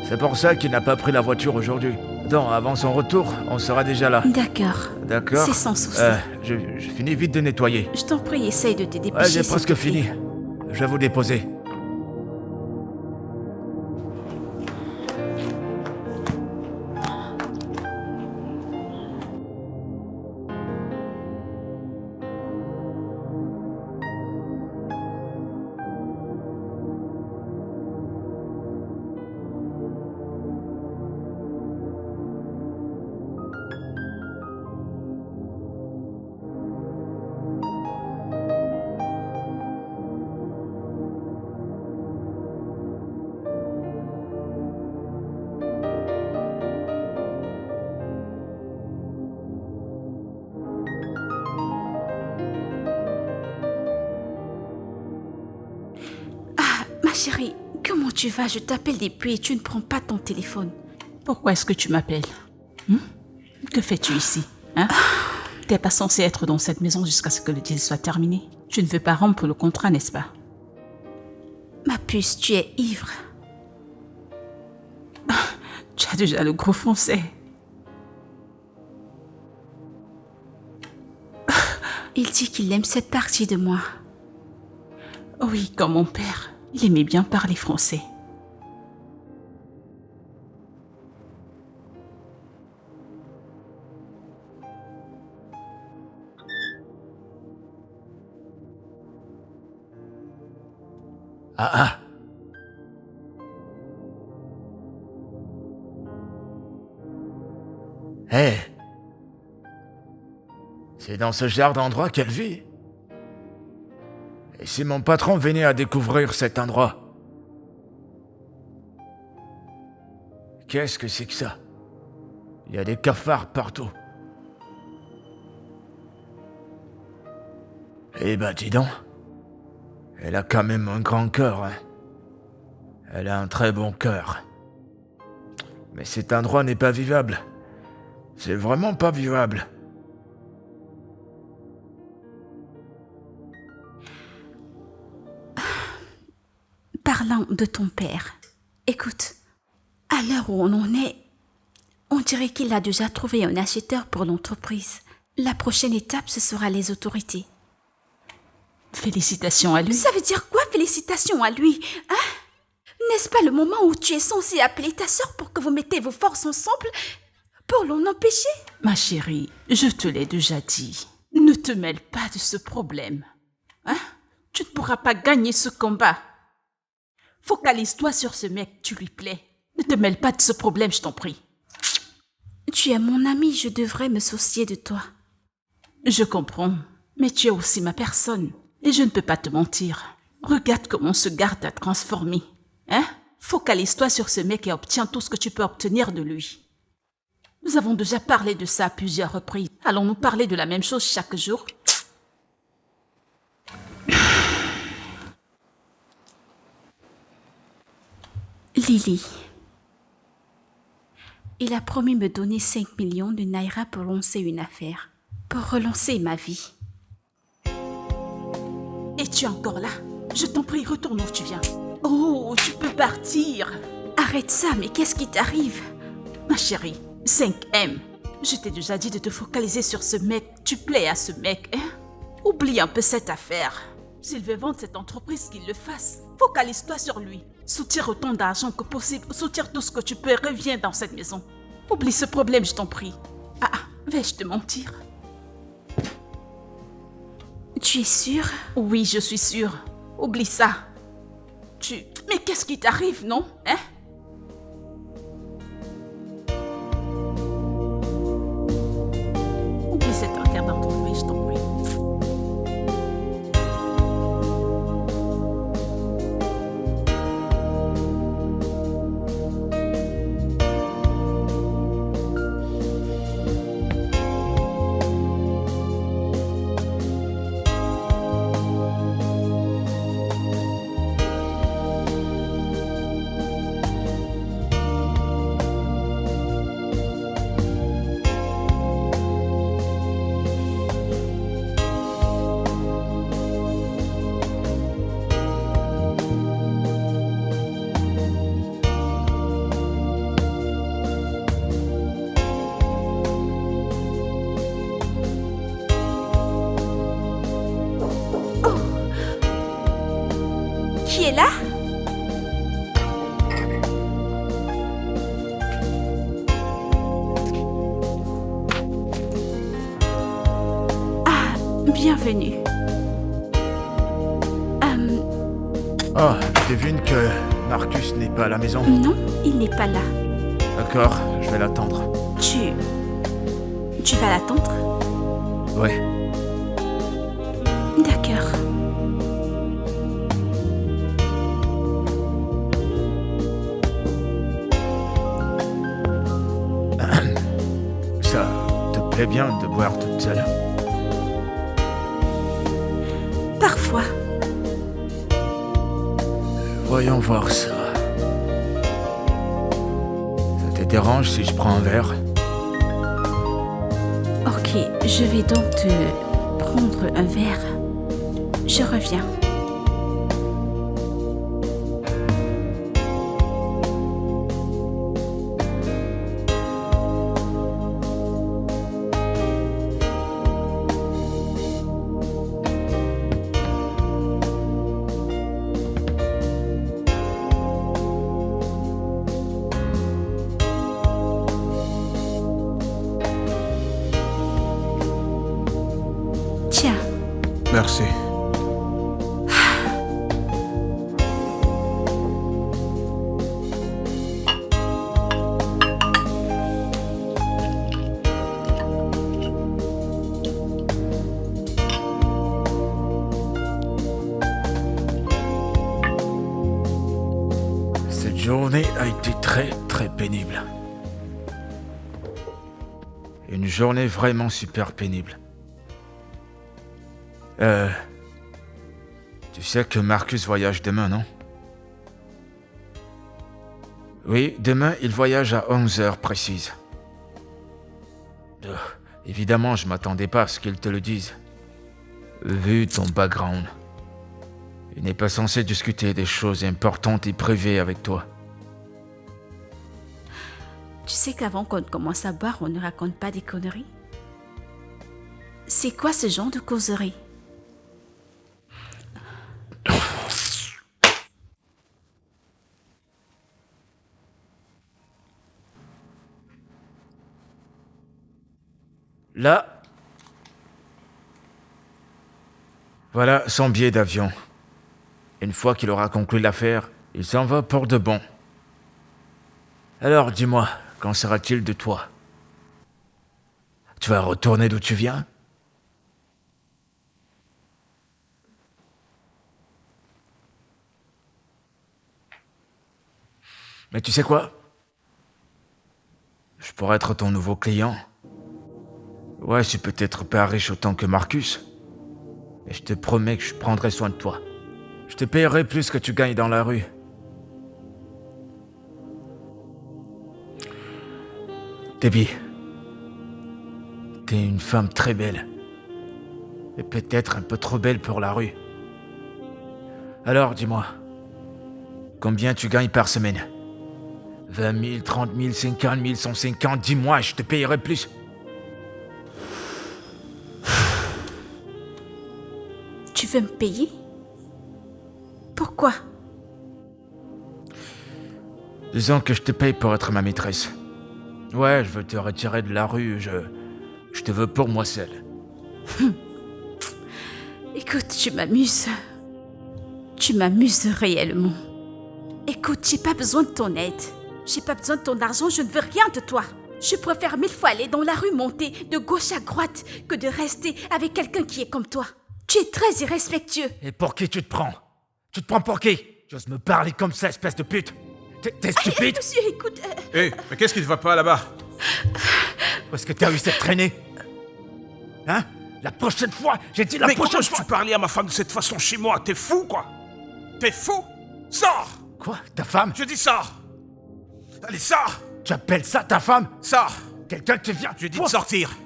C'est pour ça qu'il n'a pas pris la voiture aujourd'hui. Donc, avant son retour, on sera déjà là. D'accord. D'accord. C'est sans souci. Je finis vite de nettoyer. Je t'en prie, essaye de te dépêcher. Ouais, j'ai s'il presque te plaît. fini. Je vais vous déposer. Ma chérie, comment tu vas? Je t'appelle depuis et tu ne prends pas ton téléphone. Pourquoi est-ce que tu m'appelles? Que fais-tu ici? T'es pas censé être dans cette maison jusqu'à ce que le deal soit terminé. Tu ne veux pas rompre le contrat, n'est-ce pas? Ma puce, tu es ivre. Tu as déjà le gros français. Il dit qu'il aime cette partie de moi. Oui, comme mon père. Il aimait bien parler français. Ah. Hé. C'est dans ce genre d'endroit qu'elle vit. Et si mon patron venait à découvrir cet endroit? Qu'est-ce que c'est que ça? Il y a des cafards partout. Eh ben, dis donc. Elle a quand même un grand cœur, hein. Elle a un très bon cœur. Mais cet endroit n'est pas vivable. C'est vraiment pas vivable. Parlant de ton père, écoute, à l'heure où on en est, on dirait qu'il a déjà trouvé un acheteur pour l'entreprise. La prochaine étape, ce sera les autorités. Félicitations à lui. Ça veut dire quoi, félicitations à lui, hein? N'est-ce pas le moment où tu es censé appeler ta sœur pour que vous mettez vos forces ensemble pour l'en empêcher? Ma chérie, je te l'ai déjà dit. Ne te mêle pas de ce problème. Tu ne pourras pas gagner ce combat. Focalise-toi sur ce mec, tu lui plais. Ne te mêle pas de ce problème, je t'en prie. Tu es mon ami, je devrais me soucier de toi. Je comprends, mais tu es aussi ma personne. Et je ne peux pas te mentir. Regarde comment ce gars t'a transformé. Focalise-toi sur ce mec et obtiens tout ce que tu peux obtenir de lui. Nous avons déjà parlé de ça à plusieurs reprises. Allons-nous parler de la même chose chaque jour? Lily. Il a promis me donner 5 millions de naira pour lancer une affaire. Pour relancer ma vie. Et tu es encore là? Je t'en prie, retourne où tu viens. Oh, tu peux partir. Arrête ça, mais qu'est-ce qui t'arrive? Ma chérie, 5M. Je t'ai déjà dit de te focaliser sur ce mec. Tu plais à ce mec, hein? Oublie un peu cette affaire. S'il veut vendre cette entreprise, qu'il le fasse. Focalise-toi sur lui. Soutire autant d'argent que possible. Soutire tout ce que tu peux et reviens dans cette maison. Oublie ce problème, je t'en prie. Vais-je te mentir? Tu es sûre? Oui, je suis sûre. Oublie ça. Mais qu'est-ce qui t'arrive, non? Oublie cette affaire d'entreprise, je t'en prie. Qui est là? Bienvenue. Oh, je devine que Marcus n'est pas à la maison. Non, il n'est pas là. D'accord, je vais l'attendre. Tu vas l'attendre? Ouais. D'accord. Ça te plaît bien de boire toute seule? Parfois. Voyons voir ça. Ça te dérange si je prends un verre? Ok, je vais donc te prendre un verre. Je reviens. Tiens, Merci. Cette journée a été très très pénible. Une journée vraiment super pénible. Tu sais que Marcus voyage demain, non? Oui, demain il voyage à 11h précise. Évidemment, je m'attendais pas à ce qu'il te le dise. Vu ton background, il n'est pas censé discuter des choses importantes et privées avec toi. tu sais qu'avant qu'on commence à boire, on ne raconte pas des conneries? C'est quoi ce genre de causerie? Là, voilà son billet d'avion. Une fois qu'il aura conclu l'affaire, il s'en va pour de bon. Alors dis-moi, qu'en sera-t-il de toi? Tu vas retourner d'où tu viens? Mais tu sais quoi? Je pourrais être ton nouveau client. Ouais, je suis peut-être pas riche autant que Marcus, mais je te promets que je prendrai soin de toi. Je te payerai plus que tu gagnes dans la rue. Debbie, t'es une femme très belle. Et peut-être un peu trop belle pour la rue. Alors, dis-moi, combien tu gagnes par semaine? 20 000, 30 000, 50 000, 150, dis-moi, je te payerai plus. Tu veux me payer? Pourquoi? Disons que je te paye pour être ma maîtresse. Ouais, je veux te retirer de la rue, je te veux pour moi seul. Écoute, tu m'amuses. Tu m'amuses réellement. Écoute, j'ai pas besoin de ton aide. J'ai pas besoin de ton argent, je ne veux rien de toi. Je préfère 1000 fois aller dans la rue monter de gauche à droite que de rester avec quelqu'un qui est comme toi. Tu es très irrespectueux. Et pour qui tu te prends? Tu te prends pour qui? Tu oses me parler comme ça, espèce de pute? T'es stupide? Monsieur, écoute... Hé, mais qu'est-ce qui ne va pas là-bas? Où est-ce que t'as eu cette traînée? Hein? La prochaine fois, j'ai dit la Mais prochaine comment fois. tu parlais à ma femme de cette façon chez moi? T'es fou, quoi? T'es fou? Sors! Quoi? Ta femme? Je dis sors! Allez, sors! Tu appelles ça ta femme? Sors! Quelqu'un te vient? Je dis de sortir!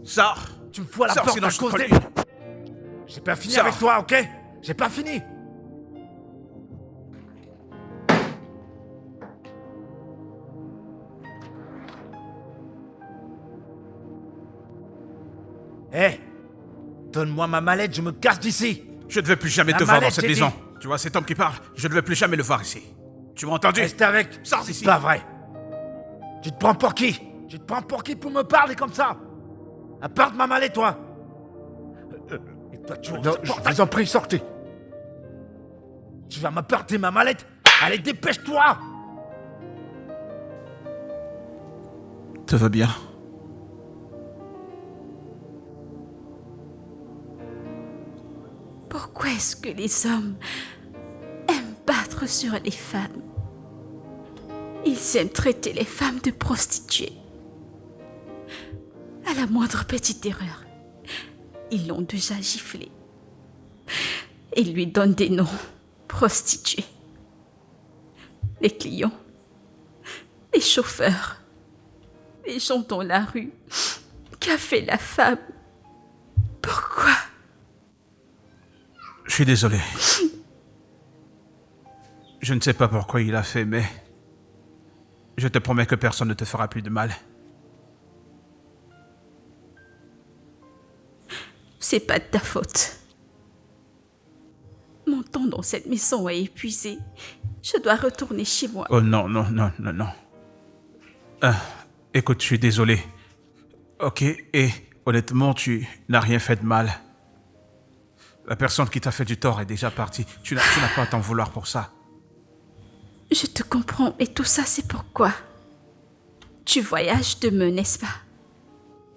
Sors! Tu me fous à la Sors, porte sinon à je te cause colle des... une. J'ai pas fini Sors. avec toi, ok? J'ai pas fini. Hé! Donne-moi ma mallette, je me casse d'ici! Je ne veux plus jamais La te voir dans mallette, cette j'ai maison. dit. Tu vois cet homme qui parle? Je ne veux plus jamais le voir ici. Tu m'as entendu? Reste avec! Sors C'est d'ici. pas vrai! Tu te prends pour qui? Tu te prends pour qui pour me parler comme ça? Apporte ma mallette, toi! Et toi, tu non, je vous en prie, sortez! Tu vas m'apporter ma mallette? Allez, dépêche-toi! Tout va bien. Pourquoi est-ce que les hommes aiment battre sur les femmes? Ils aiment traiter les femmes de prostituées. À la moindre petite erreur, ils l'ont déjà giflée. Ils lui donnent des noms. Prostituée, les clients, les chauffeurs, les gens dans la rue. Qu'a fait la femme? Pourquoi? Je suis désolé. Je ne sais pas pourquoi il a fait, mais je te promets que personne ne te fera plus de mal. C'est pas de ta faute. Mon temps dans cette maison est épuisé. Je dois retourner chez moi. Oh non, non, non, non, non. Écoute, je suis désolé. Ok, et honnêtement, tu n'as rien fait de mal. La personne qui t'a fait du tort est déjà partie. Tu n'as pas à t'en vouloir pour ça. Je te comprends, et tout ça, c'est pourquoi. Tu voyages demain, n'est-ce pas?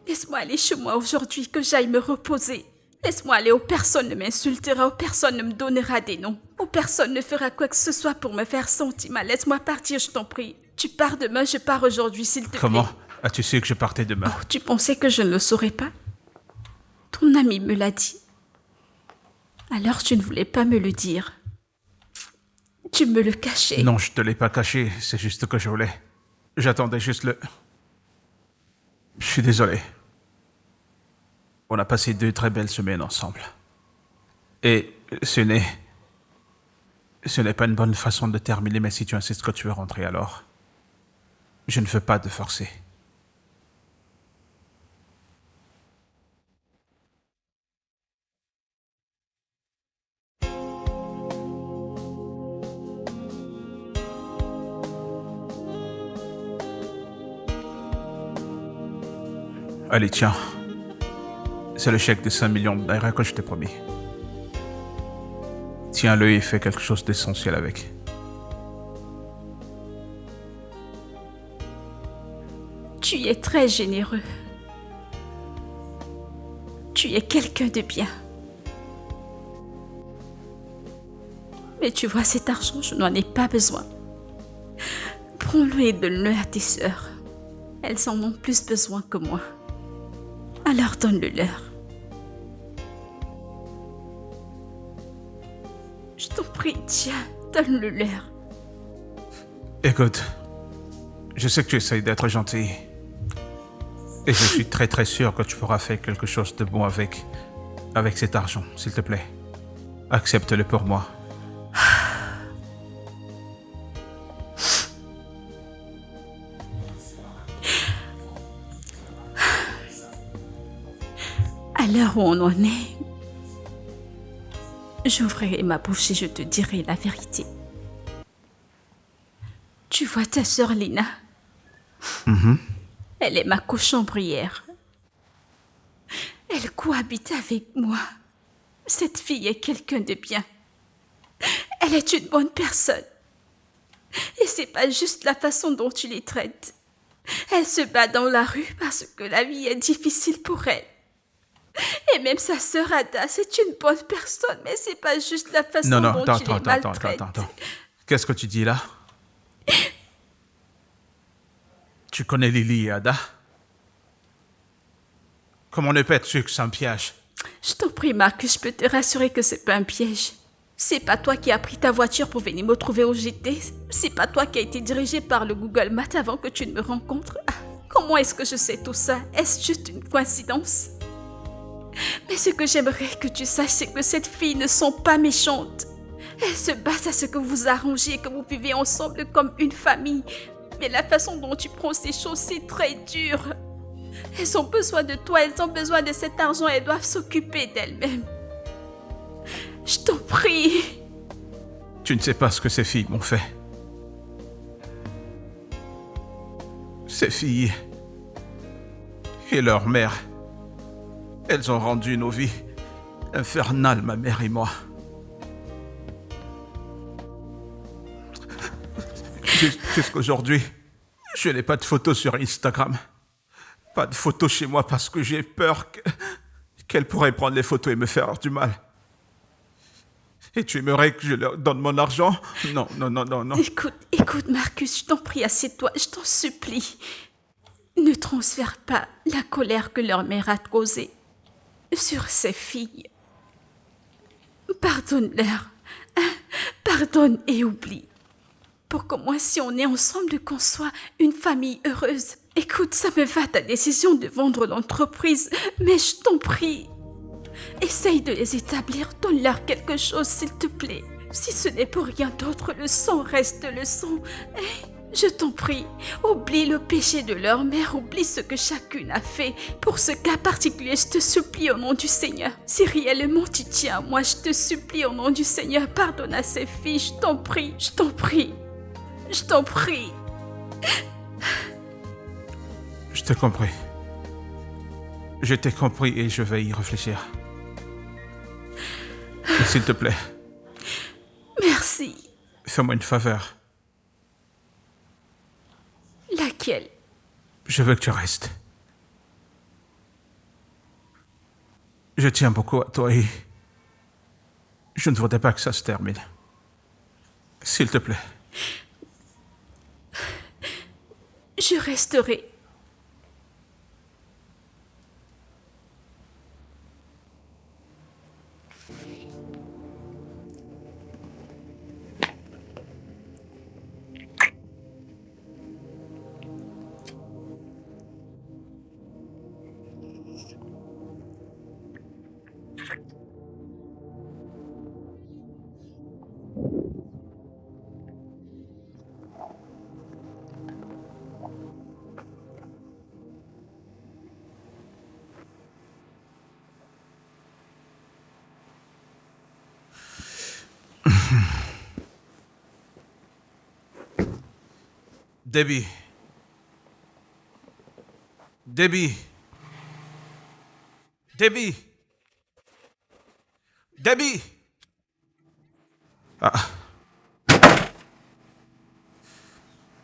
Laisse-moi aller chez moi aujourd'hui, que j'aille me reposer. Laisse-moi aller où personne ne m'insultera, où personne ne me donnera des noms, où personne ne fera quoi que ce soit pour me faire sentir mal. Laisse-moi partir, je t'en prie. Tu pars demain, je pars aujourd'hui, s'il te plaît. Comment as-tu su que je partais demain? Oh, tu pensais que je ne le saurais pas? Ton ami me l'a dit. Alors tu ne voulais pas me le dire. Tu me le cachais. Non, je te l'ai pas caché, c'est juste que je voulais. J'attendais juste le... Je suis désolé. On a passé 2 très belles semaines ensemble. Et ce n'est pas une bonne façon de terminer, mais si tu insistes que tu veux rentrer alors, je ne veux pas te forcer. Allez, tiens. C'est le chèque de 5 millions de naira que je t'ai promis. Tiens-le et fais quelque chose d'essentiel avec. Tu es très généreux. Tu es quelqu'un de bien. Mais tu vois, cet argent, je n'en ai pas besoin. Prends-le et donne-le à tes sœurs. Elles en ont plus besoin que moi. Alors donne-le-leur. Je t'en prie, tiens, donne-le-leur. Écoute, je sais que tu essayes d'être gentil. Et je suis très très sûr que tu pourras faire quelque chose de bon avec cet argent, s'il te plaît. Accepte-le pour moi. À l'heure où on en est, j'ouvrirai ma bouche et je te dirai la vérité. Tu vois ta sœur Lina? Elle est ma cochambrière. Elle cohabite avec moi. Cette fille est quelqu'un de bien. Elle est une bonne personne. Et c'est pas juste la façon dont tu les traites. Elle se bat dans la rue parce que la vie est difficile pour elle. Et même sa sœur Ada, c'est une bonne personne, mais c'est pas juste la façon dont tu les maltraites. Attends. Qu'est-ce que tu dis là? Tu connais Lily et Ada? Comment ne pas être sûr que c'est un piège? Je t'en prie, Marcus, je peux te rassurer que c'est pas un piège. C'est pas toi qui as pris ta voiture pour venir me trouver où j'étais. C'est pas toi qui as été dirigé par le Google Maps avant que tu ne me rencontres. Ah, comment est-ce que je sais tout ça? Est-ce juste une coïncidence? Mais ce que j'aimerais que tu saches, c'est que cette fille ne sont pas méchantes. Elles se battent à ce que vous arrangez et que vous vivez ensemble comme une famille. Mais la façon dont tu prends ces choses, c'est très dur. Elles ont besoin de toi, elles ont besoin de cet argent, elles doivent s'occuper d'elles-mêmes. Je t'en prie. Tu ne sais pas ce que ces filles m'ont fait. Ces filles et leur mère, elles ont rendu nos vies infernales, ma mère et moi. Jusqu'aujourd'hui, je n'ai pas de photos sur Instagram. Pas de photos chez moi parce que j'ai peur qu'elle pourrait prendre les photos et me faire du mal. Et tu aimerais que je leur donne mon argent? Non. Écoute, Marcus, je t'en prie, assieds-toi, je t'en supplie. Ne transfère pas la colère que leur mère a causée sur ces filles. Pardonne-leur. Pardonne et oublie. pour qu'au moins si on est ensemble, qu'on soit une famille heureuse. Écoute, ça me va ta décision de vendre l'entreprise, mais je t'en prie, essaye de les établir, donne-leur quelque chose s'il te plaît. Si ce n'est pour rien d'autre, le sang reste le sang. Je t'en prie, oublie le péché de leur mère, oublie ce que chacune a fait. Pour ce cas particulier, je te supplie au nom du Seigneur. Si réellement tu tiens à moi, je te supplie au nom du Seigneur, pardonne à ces filles, je t'en prie, je t'en prie, je t'en prie. Je t'ai compris. Je t'ai compris et je vais y réfléchir. Mais s'il te plaît, Merci. fais-moi une faveur. Laquelle? Je veux que tu restes. Je tiens beaucoup à toi et je ne voudrais pas que ça se termine. S'il te plaît. Je resterai. Debbie. Debbie. Debbie. Debbie. Ah.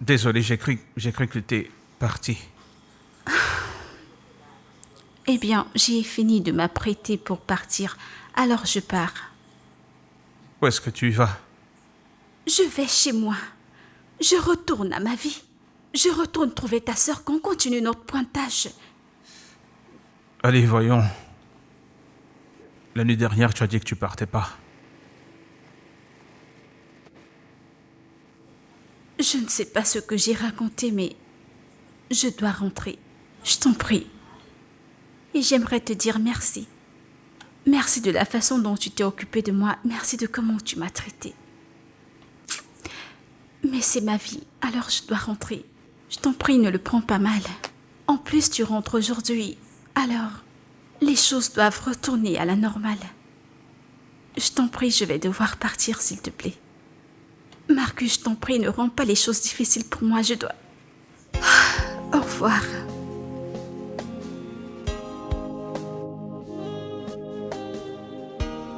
Désolé, j'ai cru que t'es parti. Eh bien, j'ai fini de m'apprêter pour partir, alors je pars. Où est-ce que tu vas? Je vais chez moi. Je retourne à ma vie. Je retourne trouver ta sœur qu'on continue notre pointage. Allez, voyons. La nuit dernière, tu as dit que tu partais pas. Je ne sais pas ce que j'ai raconté, mais je dois rentrer. Je t'en prie. Et j'aimerais te dire merci. Merci de la façon dont tu t'es occupé de moi. Merci de comment tu m'as traité. Mais c'est ma vie, alors je dois rentrer. Je t'en prie, ne le prends pas mal. En plus, tu rentres aujourd'hui, alors les choses doivent retourner à la normale. Je t'en prie, je vais devoir partir, s'il te plaît. Marcus, je t'en prie, ne rends pas les choses difficiles pour moi, je dois... Au revoir.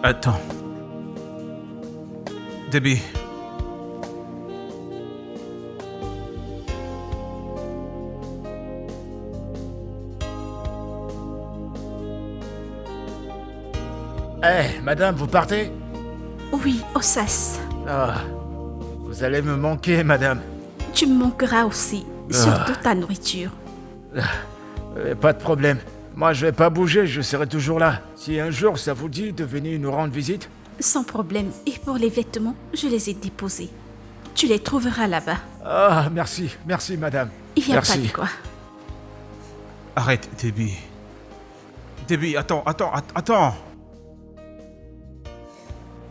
Attends. Debbie. Madame, vous partez? Oui, Ossas. Ah, vous allez me manquer, madame. Tu me manqueras aussi, surtout ta nourriture. Pas de problème. Moi, je vais pas bouger, je serai toujours là. Si un jour ça vous dit de venir nous rendre visite. Sans problème. Et pour les vêtements, je les ai déposés. Tu les trouveras là-bas. Ah, merci, madame. Il n'y a Merci. pas de quoi. Arrête, Debbie. Debbie, attends.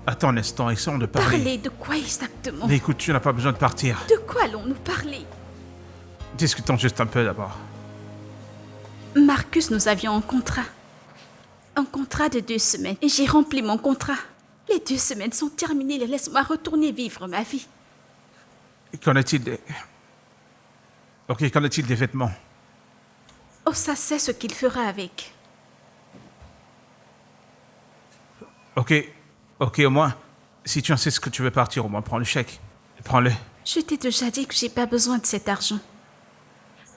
Attends un instant, essayons de parler. Parler de quoi exactement? Mais écoute, tu n'as pas besoin de partir. De quoi allons-nous parler? Discutons juste un peu d'abord. Marcus, nous avions un contrat. Un contrat de 2 semaines. Et j'ai rempli mon contrat. Les 2 semaines sont terminées. Laisse-moi retourner vivre ma vie. Qu'en est-il des... Ok, qu'en est-il des vêtements? Oh, ça sait ce qu'il fera avec. Ok, au moins, si tu insistes que tu veux partir, au moins prends le chèque. Prends-le. Je t'ai déjà dit que j'ai pas besoin de cet argent.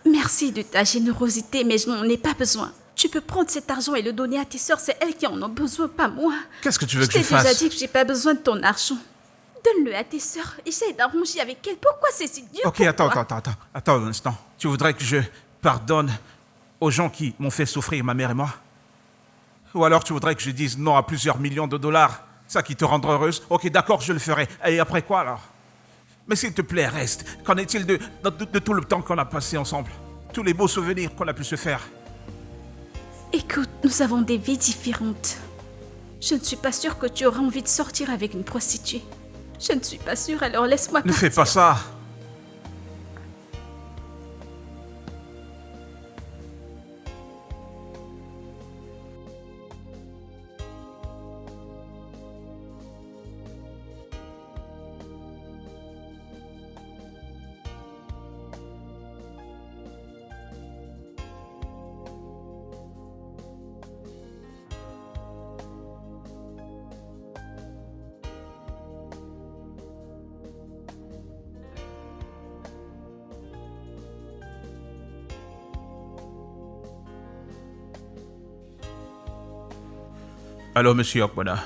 Merci de ta générosité, mais je n'en ai pas besoin. Tu peux prendre cet argent et le donner à tes sœurs, c'est elles qui en ont besoin, pas moi. Qu'est-ce que tu veux que Je je t'ai déjà fasse? dit que j'ai pas besoin de ton argent. Donne-le à tes sœurs, essaye d'arranger avec elles. Pourquoi c'est si dur Ok, pour attends toi? un instant. Tu voudrais que je pardonne aux gens qui m'ont fait souffrir, ma mère et moi? Ou alors tu voudrais que je dise non à plusieurs millions de dollars? Ça qui te rendra heureuse? Ok, d'accord, je le ferai. Et après quoi alors? Mais s'il te plaît, reste. Qu'en est-il de tout le temps qu'on a passé ensemble? Tous les beaux souvenirs qu'on a pu se faire? Écoute, nous avons des vies différentes. Je ne suis pas sûre que tu auras envie de sortir avec une prostituée. Je ne suis pas sûre, alors laisse-moi Ne partir. fais pas ça. Allô, monsieur Okbona.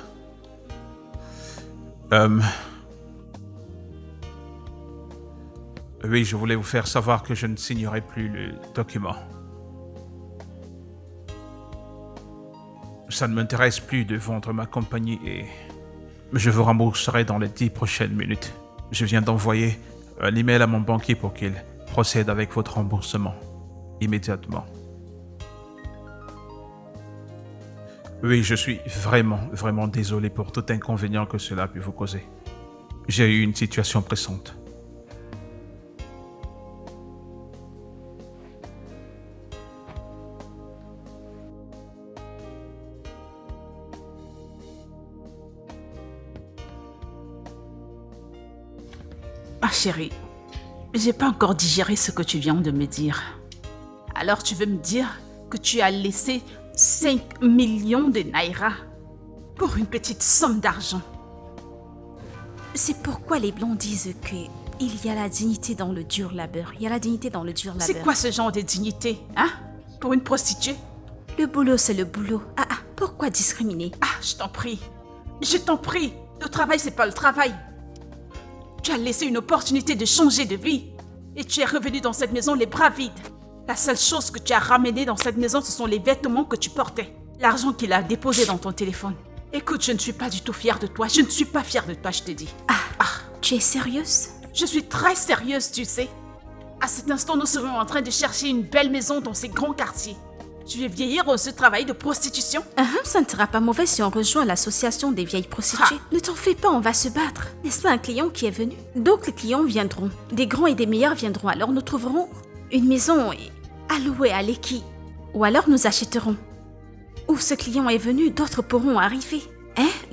Oui, je voulais vous faire savoir que je ne signerai plus le document. Ça ne m'intéresse plus de vendre ma compagnie et je vous rembourserai dans les 10 prochaines minutes. Je viens d'envoyer un email à mon banquier pour qu'il procède avec votre remboursement immédiatement. Oui, je suis vraiment désolé pour tout inconvénient que cela a pu vous causer. J'ai eu une situation pressante. Ah chérie, j'ai pas encore digéré ce que tu viens de me dire. Alors tu veux me dire que tu as laissé 5 millions de naira pour une petite somme d'argent? C'est pourquoi les Blancs disent que il y a la dignité dans le dur labeur. Il y a la dignité dans le dur labeur. C'est quoi ce genre de dignité, hein? Pour une prostituée? Le boulot, c'est le boulot. Pourquoi discriminer? Ah, je t'en prie. Je t'en prie. Le travail, c'est pas le travail. Tu as laissé une opportunité de changer de vie. Et tu es revenu dans cette maison les bras vides. La seule chose que tu as ramenée dans cette maison, ce sont les vêtements que tu portais. L'argent qu'il a déposé dans ton téléphone. Écoute, je ne suis pas du tout fière de toi. Je ne suis pas fière de toi, je te dis. Tu es sérieuse? Je suis très sérieuse, tu sais. À cet instant, nous serions en train de chercher une belle maison dans ces grands quartiers. Tu veux vieillir dans ce travail de prostitution? Ça ne sera pas mauvais si on rejoint l'association des vieilles prostituées. Ne t'en fais pas, on va se battre. N'est-ce pas un client qui est venu? D'autres clients viendront. Des grands et des meilleurs viendront. Alors nous trouverons une maison à louer à Lekki. Ou alors nous achèterons. Où ce client est venu, d'autres pourront arriver.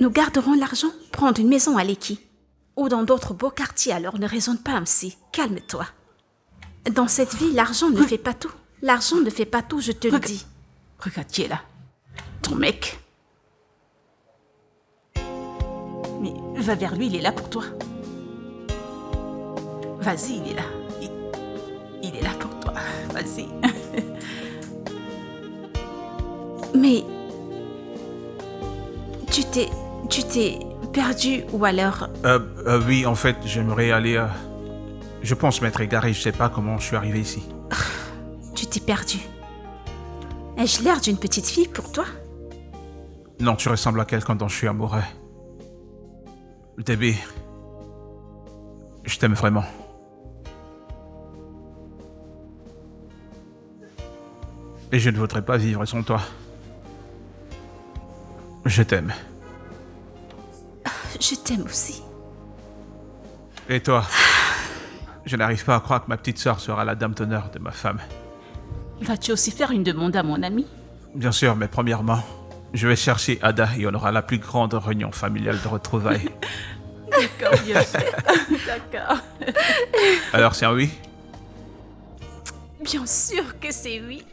Nous garderons l'argent, prendre une maison à Lekki. Ou dans d'autres beaux quartiers, alors ne raisonne pas ainsi. Calme-toi. Dans cette vie, l'argent ne fait pas tout. L'argent ne fait pas tout, je te le dis. Regarde qui est là. Ton mec. Mais va vers lui, il est là pour toi. Vas-y, il est là. Il est là pour toi. Vas-y. Mais tu t'es perdu ou alors... Oui, en fait, j'aimerais aller... Je pense m'être égaré, je sais pas comment je suis arrivé ici. Tu t'es perdu. Ai-je l'air d'une petite fille pour toi? Non, tu ressembles à quelqu'un dont je suis amoureux. Debbie, je t'aime vraiment. Et je ne voudrais pas vivre sans toi. Je t'aime. Je t'aime aussi. Et toi? Je n'arrive pas à croire que ma petite sœur sera la dame d'honneur de ma femme. Vas-tu aussi faire une demande à mon ami? Bien sûr, mais premièrement, je vais chercher Ada et on aura la plus grande réunion familiale de retrouvailles. D'accord, bien sûr. D'accord. Alors, c'est un oui? Bien sûr que c'est oui.